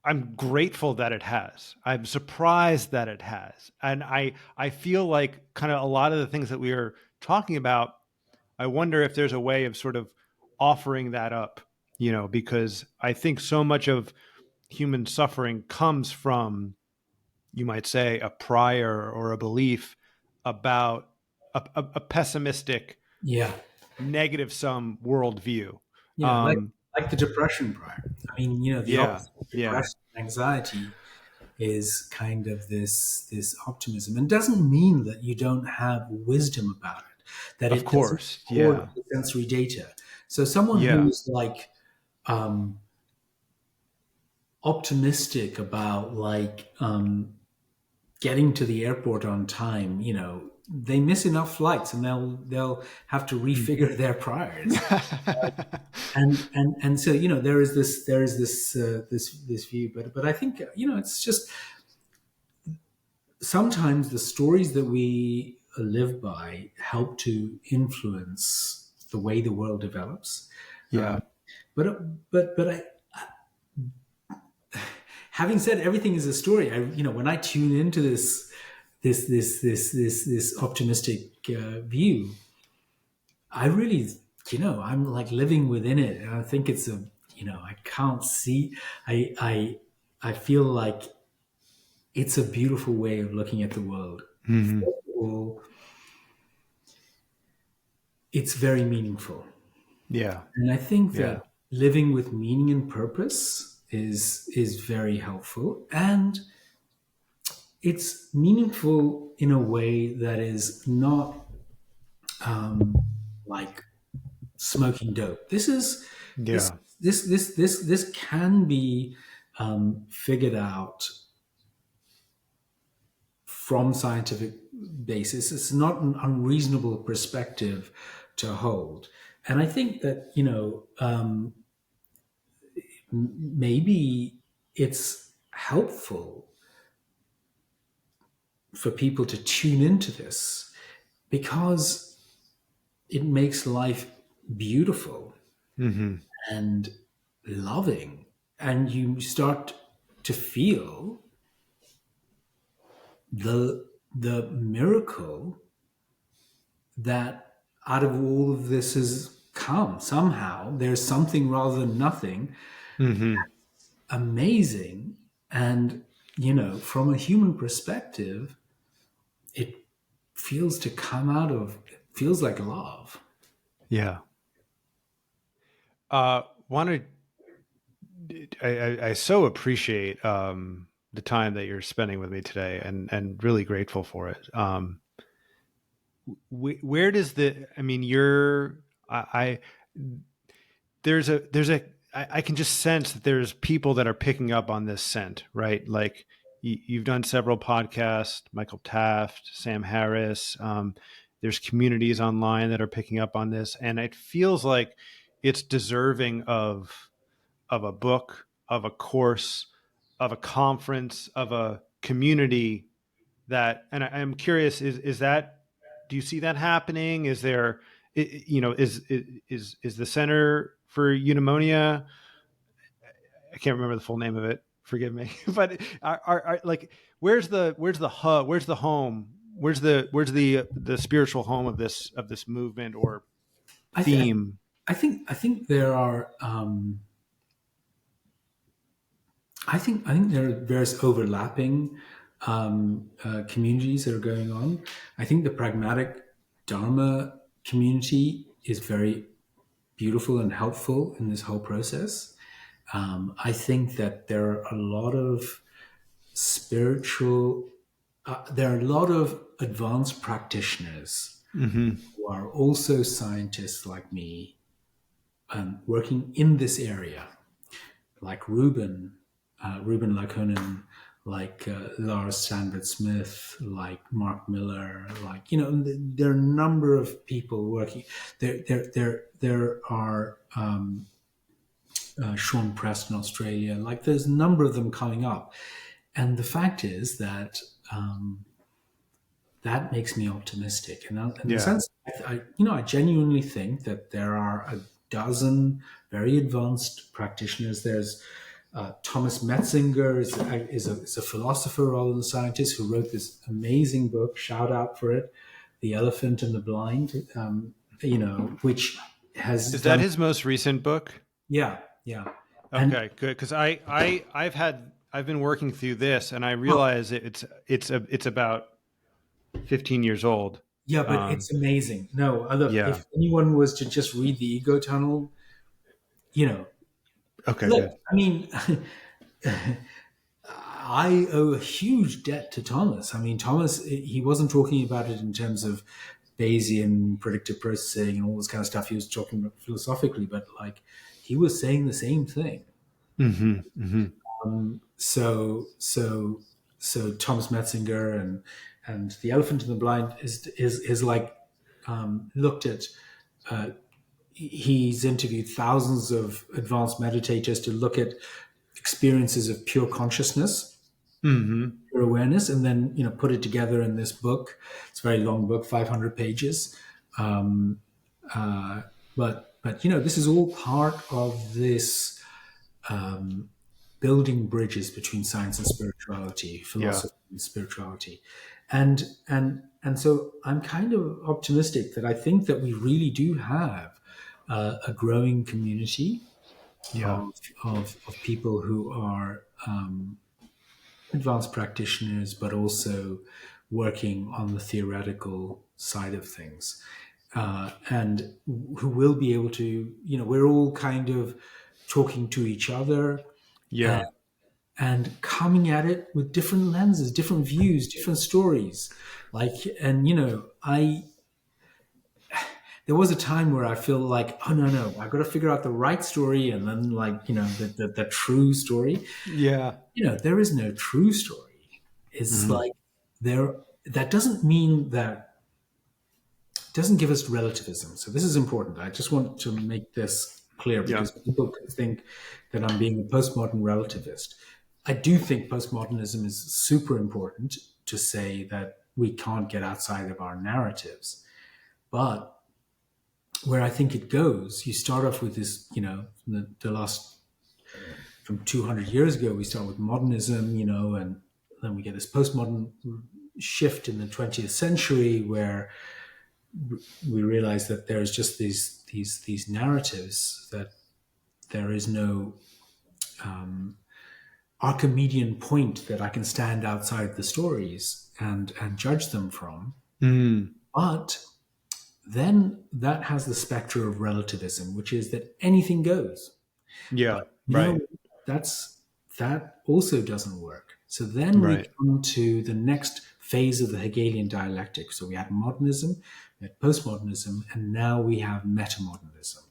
I'm grateful that it has. I'm surprised that it has. And I feel like kind of a lot of the things that we are talking about, I wonder if there's a way of sort of offering that up, because I think so much of human suffering comes from, you might say, a prior or a belief about a pessimistic, negative sum worldview. Yeah, like the depression prior. I mean, the opposite of depression, anxiety is kind of this optimism, and doesn't mean that you don't have wisdom about it. That of course, the sensory data. So someone who's like optimistic about like getting to the airport on time, they miss enough flights, and they'll have to refigure their priors. and so there is this view, but I think it's just sometimes the stories that we live by help to influence the way the world develops. But I, having said everything is a story, when I tune into this optimistic view, I really, I'm like living within it, and I think it's a, I can't see, I feel like it's a beautiful way of looking at the world. Hmm. First of all, it's very meaningful, Yeah. and I think Yeah. that living with meaning and purpose is very helpful, and it's meaningful in a way that is not like smoking dope. This Yeah. this can be figured out from scientific basis. It's not an unreasonable perspective to hold, and I think that maybe it's helpful for people to tune into this because it makes life beautiful Hmm. and loving, and you start to feel the miracle that out of all of this has come. Somehow there's something rather than nothing Hmm. amazing, and from a human perspective, it feels to come out of, it feels like love. Yeah. Want to I so appreciate the time that you're spending with me today, and really grateful for it. Where does the I mean you're I there's a I can just sense that there's people that are picking up on this scent, right? Like you've done several podcasts, Michael Taft, Sam Harris. There's communities online that are picking up on this, and it feels like it's deserving of a book, of a course, of a conference, of a community that. And I'm curious: is that, do you see that happening? Is there, is the Center for Eudaimonia? I can't remember the full name of it. Forgive me, but like, where's the hub? Where's the home? Where's the spiritual home of this movement or I, th- theme? I think there are I think there are various overlapping communities that are going on. I think the pragmatic Dharma community is very beautiful and helpful in this whole process. I think that there are a lot of spiritual, there are a lot of advanced practitioners Hmm. who are also scientists like me, working in this area, like Ruben Laconin, like Lars Sandberg Smith, like Mark Miller, like there are a number of people working. There are Sean Preston, Australia. Like there's a number of them coming up, and the fact is that that makes me optimistic. And in the Yeah. sense, I genuinely think that there are a dozen very advanced practitioners. There's Thomas Metzinger is a philosopher rather than a scientist who wrote this amazing book. Shout out for it, "The Elephant and the Blind," which has Is that done. his most recent book? Yeah, yeah, and Okay, good. Because I've been working through this, and I oh, realize it's about 15 years old. yeah, but Um, it's amazing. No, look, yeah. if anyone was to just read the Ego Tunnel, you know, Okay, look, good. I mean, I owe a huge debt to Thomas. I mean, Thomas, he wasn't talking about it in terms of Bayesian predictive processing and all this kind of stuff. He was talking about philosophically, but like he was saying the same thing. Hmm. Hmm. So Thomas Metzinger and the Elephant in the Blind is like looked at. He's interviewed thousands of advanced meditators to look at experiences of pure consciousness, Hmm. pure awareness, and then put it together in this book. It's a very long book, 500 pages. Um, but this is all part of this building bridges between science and spirituality, Yeah. philosophy and spirituality. And so I'm kind of optimistic that I think that we really do have a growing community Yeah. of people who are advanced practitioners, but also working on the theoretical side of things, and who will be able to, we're all kind of talking to each other Yeah. and coming at it with different lenses, different views, different stories. Like, and there was a time where I feel like, oh no, I've got to figure out the right story, and then like, the true story. Yeah. There is no true story. It's Mhm. like there. That doesn't mean that doesn't give us relativism. So this is important. I just want to make this clear Yeah. because people could think that I'm being a postmodern relativist. I do think postmodernism is super important to say that we can't get outside of our narratives. But where I think it goes, you start off with this, the last, from 200 years ago, we start with modernism, and then we get this postmodern shift in the 20th century where we realize that there's just these narratives, that there is no Archimedean point that I can stand outside the stories and judge them from. Mm. But then that has the specter of relativism, which is that anything goes. Yeah. But Right. that also doesn't work. So then we Right. come to the next phase of the Hegelian dialectic. So we had modernism, we had postmodernism, and now we have metamodernism,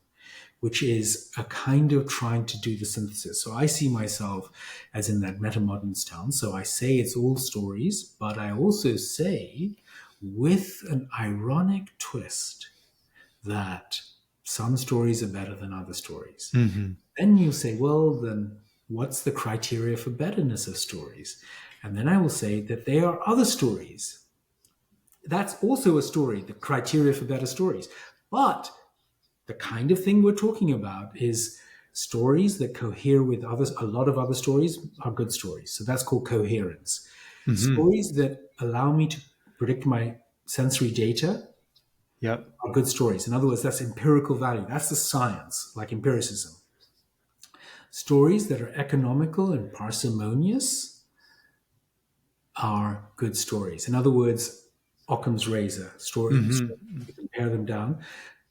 which is a kind of trying to do the synthesis. So I see myself as in that metamodern stance. So I say it's all stories, but I also say, with an ironic twist, that some stories are better than other stories. Hmm. Then you say, well, then what's the criteria for betterness of stories? And then I will say that they are other stories. That's also a story, the criteria for better stories. But the kind of thing we're talking about is stories that cohere with others. A lot of other stories are good stories. So that's called coherence. Hmm. Stories that allow me to predict my sensory data Yep. are good stories. In other words, that's empirical value. That's the science, like empiricism. Stories that are economical and parsimonious are good stories. In other words, Occam's razor stories. Hmm. You compare them down.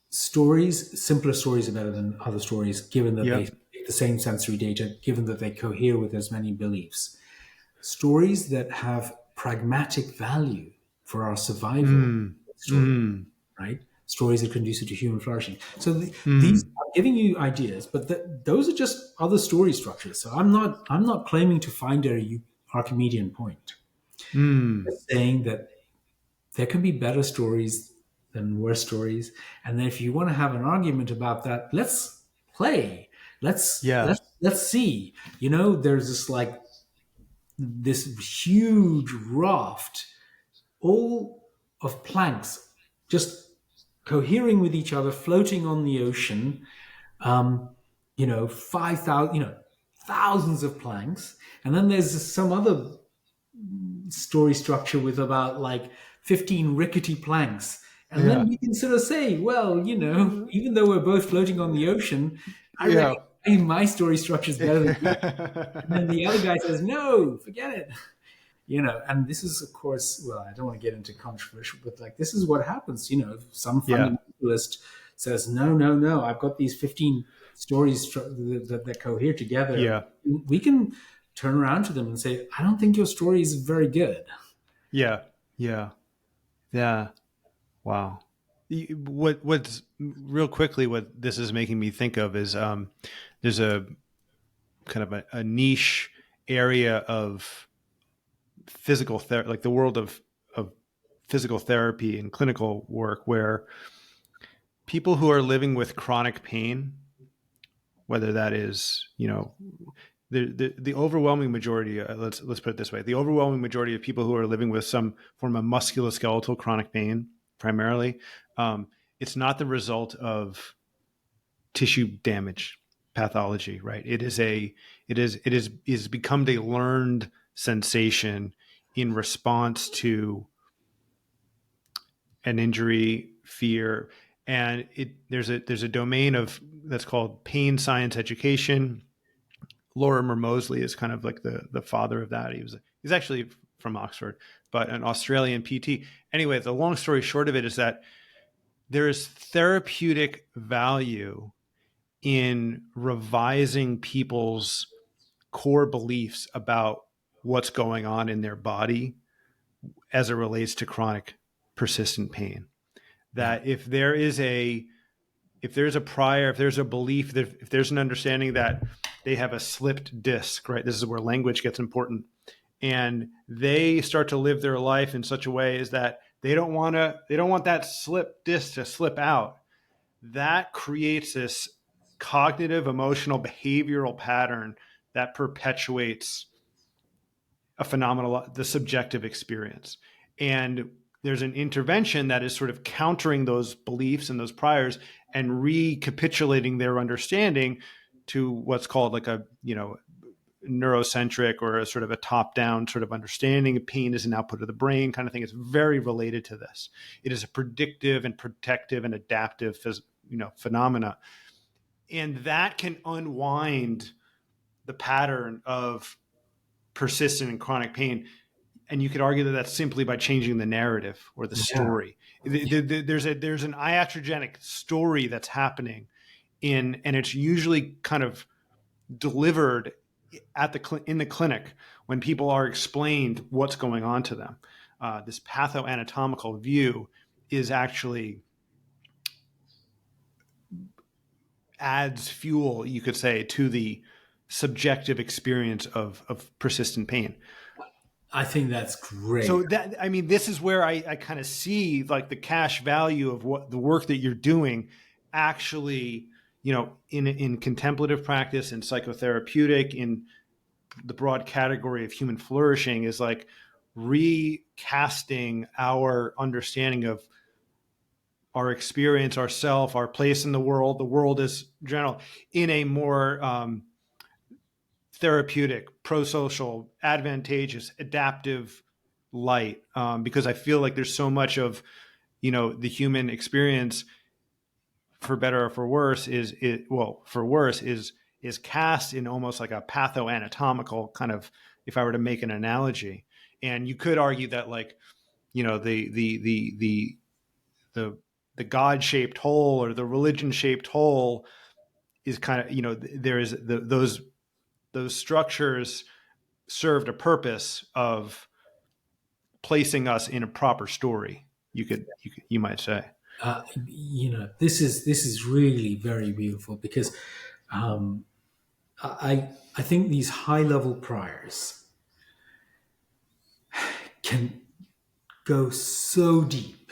Stories, simpler stories are better than other stories, given that they Yep. take the same sensory data, given that they cohere with as many beliefs. Stories that have pragmatic value for our survival. Mm. Story, Mm. right? Stories that are conducive to human flourishing. So these, Mm. I'm giving you ideas, but those are just other story structures. So I'm not claiming to find a Archimedean point. Mm. Just saying that there can be better stories than worse stories, and then if you want to have an argument about that, let's play. Let's Yeah. let's let's see. There's this huge raft, all of planks, just cohering with each other, floating on the ocean. 5,000, thousands of planks, and then there's some other story structure with about like 15 rickety planks. And then Yeah. you can sort of say, well, even though we're both floating on the ocean, I reckon Yeah. my story structure is better than yours. And then the other guy says, no, forget it. And this is, of course, well, I don't want to get into controversial, but like, this is what happens. Some Yeah. fundamentalist says, no, no, no, I've got these 15 stories that cohere together. Yeah. We can turn around to them and say, I don't think your story is very good. Yeah. Yeah. Yeah. Wow. What's real quickly, what this is making me think of is there's a kind of a niche area of physical therapy, like the world of physical therapy and clinical work, where people who are living with chronic pain, whether that is, the overwhelming majority, let's put it this way, the overwhelming majority of people who are living with some form of musculoskeletal chronic pain, primarily, it's not the result of tissue damage, pathology, right? It is become a learned sensation in response to an injury, fear, and there's a domain of that's called pain science education. Lorimer Moseley is kind of like the father of that. He's actually from Oxford, but an Australian PT. Anyway, the long story short of it is that there is therapeutic value in revising people's core beliefs about what's going on in their body as it relates to chronic persistent pain. Yeah. That if there's a prior, if there's a belief, if there's an understanding that they have a slipped disc, right? This is where language gets important. And they start to live their life in such a way is that they don't want that slipped disc to slip out. That creates this cognitive, emotional, behavioral pattern that perpetuates a phenomenal, the subjective experience. And there's an intervention that is sort of countering those beliefs and those priors and recapitulating their understanding to what's called like a, neurocentric or a sort of a top-down sort of understanding of pain as an output of the brain kind of thing. It's very related to this. It is a predictive and protective and adaptive, phenomena. And that can unwind the pattern of persistent and chronic pain. And you could argue that that's simply by changing the narrative or the story. There's an iatrogenic story that's happening and it's usually kind of delivered in the clinic when people are explained what's going on to them. This pathoanatomical view is actually adds fuel, you could say, to the subjective experience of persistent pain. I think that's great. So this is where I kind of see like the cash value of what the work that you're doing actually, in contemplative practice, in psychotherapeutic, in the broad category of human flourishing is like recasting our understanding of our experience, ourself, our place in the world as general, in a more therapeutic, pro-social, advantageous, adaptive light. Because I feel like there's so much of, the human experience, for better or for worse, is cast in almost like a pathoanatomical kind of, if I were to make an analogy. And you could argue that like, the God-shaped hole or the religion-shaped hole is kind of, there is those structures served a purpose of placing us in a proper story. You might say. This is really very beautiful because I think these high level priors can go so deep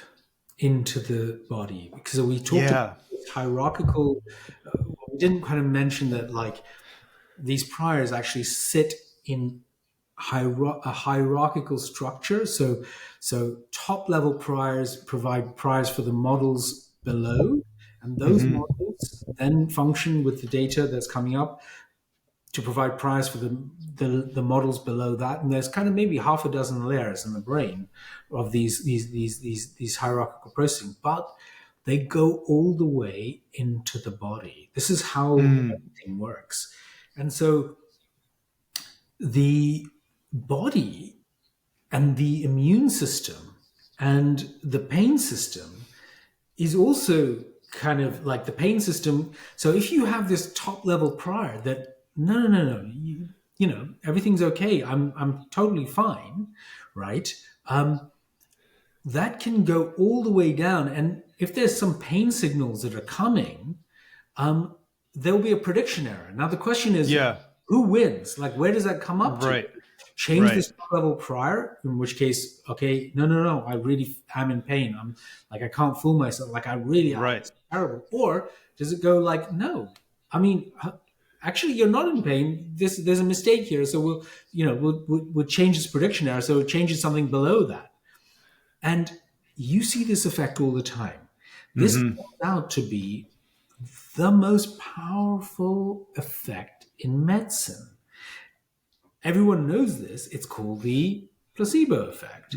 into the body because we talked about hierarchical. We didn't kind of mention that like these priors actually sit in a hierarchical structure. So top level priors provide priors for the models below, and those models then function with the data that's coming up to provide priors for the models below that. And there's kind of maybe half a dozen layers in the brain of these hierarchical processing, but they go all the way into the body. This is how everything works. And so the body and the immune system and the pain system is also kind of like the pain system. So if you have this top level prior that no, everything's okay, I'm totally fine, right? That can go all the way down, and if there's some pain signals that are coming, there'll be a prediction error. Now the question is, who wins? Like, where does that come up to? Change this level prior, in which case, okay, no, I really am in pain. I'm like, I can't fool myself. Like, I really am. It's terrible. Or does it go like, no, I mean, actually, you're not in pain. There's a mistake here. So we'll change this prediction error. So it changes something below that. And you see this effect all the time. This turns out to be the most powerful effect in medicine. Everyone knows this. It's called the placebo effect.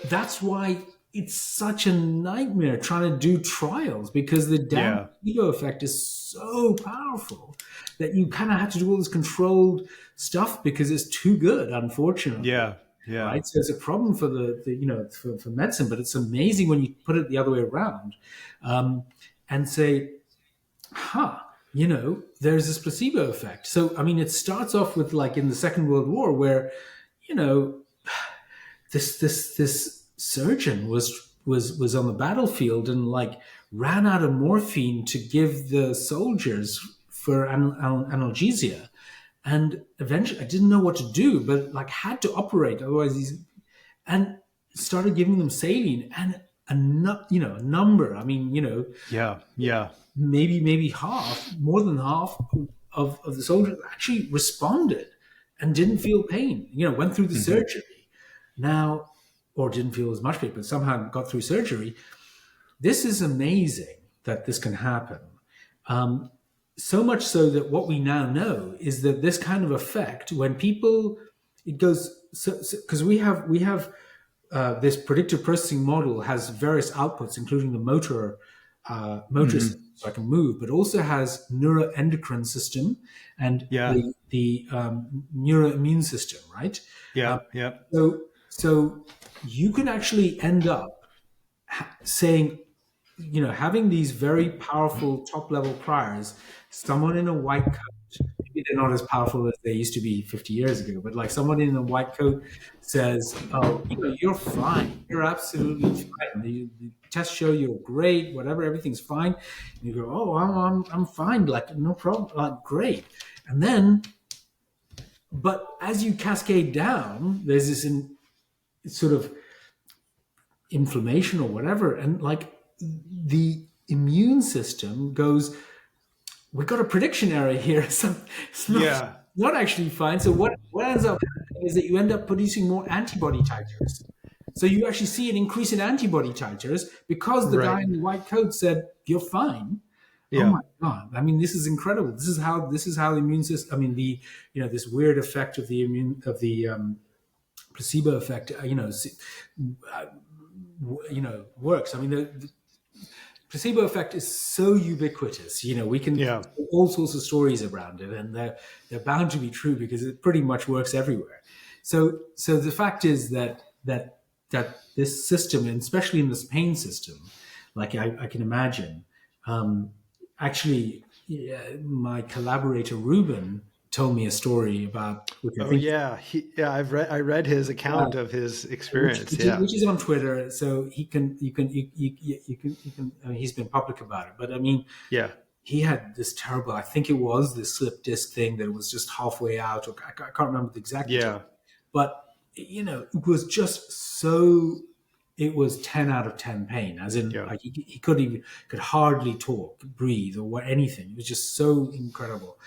That's why it's such a nightmare trying to do trials, because the damn Yeah. placebo effect is so powerful that you kind of have to do all this controlled stuff because it's too good, unfortunately. Yeah. Yeah. Right, so it's a problem for for medicine, but it's amazing when you put it the other way around, and say, huh, there's this placebo effect. So I mean, it starts off with, like, in the Second World War, where you know this surgeon was on the battlefield and, like, ran out of morphine to give the soldiers for analgesia, and eventually I didn't know what to do, but, like, had to operate, otherwise he's and started giving them saline, and a number. I mean, Yeah. Yeah. maybe more than half of the soldiers actually responded and didn't feel pain. Went through the surgery now, or didn't feel as much pain, but somehow got through surgery. This is amazing that this can happen. So much so that what we now know is that this kind of effect, when people, it goes, because we have this predictive processing model has various outputs, including the motor system, so I can move, but also has neuroendocrine system and Yeah. the neuroimmune system, right? Yeah. Yeah. So you can actually end up saying, having these very powerful top level priors, someone in a white coat, maybe they're not as powerful as they used to be 50 years ago, but, like, someone in a white coat says, oh, you're fine. You're absolutely fine. The tests show you're great, whatever, everything's fine. And you go, oh, I'm fine. Like, no problem. Like, great. And then, but as you cascade down, there's this sort of inflammation or whatever, and, like, the immune system goes, we've got a prediction error here. So it's Yeah. not actually fine. So what ends up happening is that you end up producing more antibody titers. So you actually see an increase in antibody titers because the guy Right. in the white coat said you're fine. Oh Yeah. my god! I mean, this is incredible. This is how the immune system. I mean, this weird effect of the placebo effect. Works. I mean, the placebo effect is so ubiquitous. We can Yeah. tell all sorts of stories around it, and they're bound to be true because it pretty much works everywhere. So the fact is that this system, and especially in this pain system, like I can imagine, actually, yeah, my collaborator Ruben told me a story about, which I Oh think, yeah. I read his account of his which, experience. which, is, Yeah. which is on Twitter, so you can. I mean, he's been public about it. But I mean, Yeah. he had this terrible. I think it was this slip disc thing that was just halfway out, or I can't remember the exact detail. Yeah. But it was just so. It was 10 out of 10 pain, as in, Yeah. like, he could hardly talk, breathe, or anything. It was just so incredible,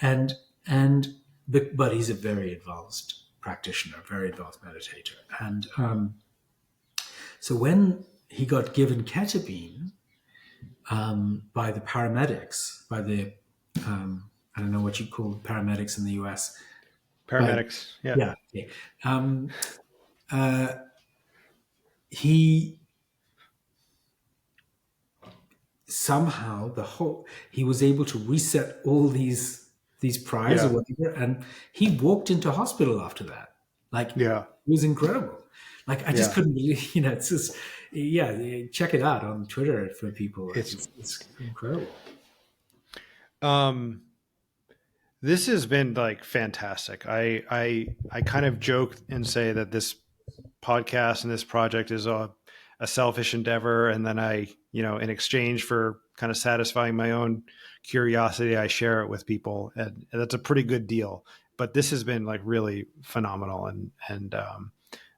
and and but he's a very advanced practitioner, very advanced meditator, and so when he got given ketamine by the paramedics, by the I don't know what you call paramedics in the US, but Paramedics. Yeah. yeah, okay. Uh, he somehow he was able to reset all these priors or Yeah. whatever, and he walked into hospital after that. Like, it Yeah. was incredible. Like, I just Yeah. couldn't believe, it's just, yeah, check it out on Twitter for people. It's It's incredible. um this has been, like, fantastic. I kind of joke and say that this podcast and this project is a selfish endeavor, and then in exchange for kind of satisfying my own curiosity, I share it with people, and that's a pretty good deal. But this has been, like, really phenomenal, and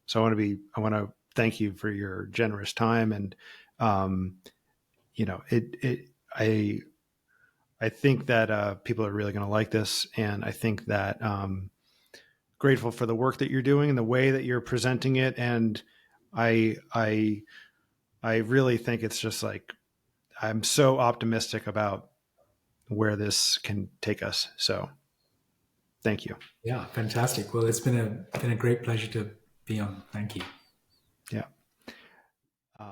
so I want to thank you for your generous time, and um, I think that people are really going to like this, and I think that grateful for the work that you're doing and the way that you're presenting it, and I I really think it's just, like, I'm so optimistic about where this can take us. So thank you. Yeah, fantastic. Well, it's been a great pleasure to be on. Thank you. Yeah.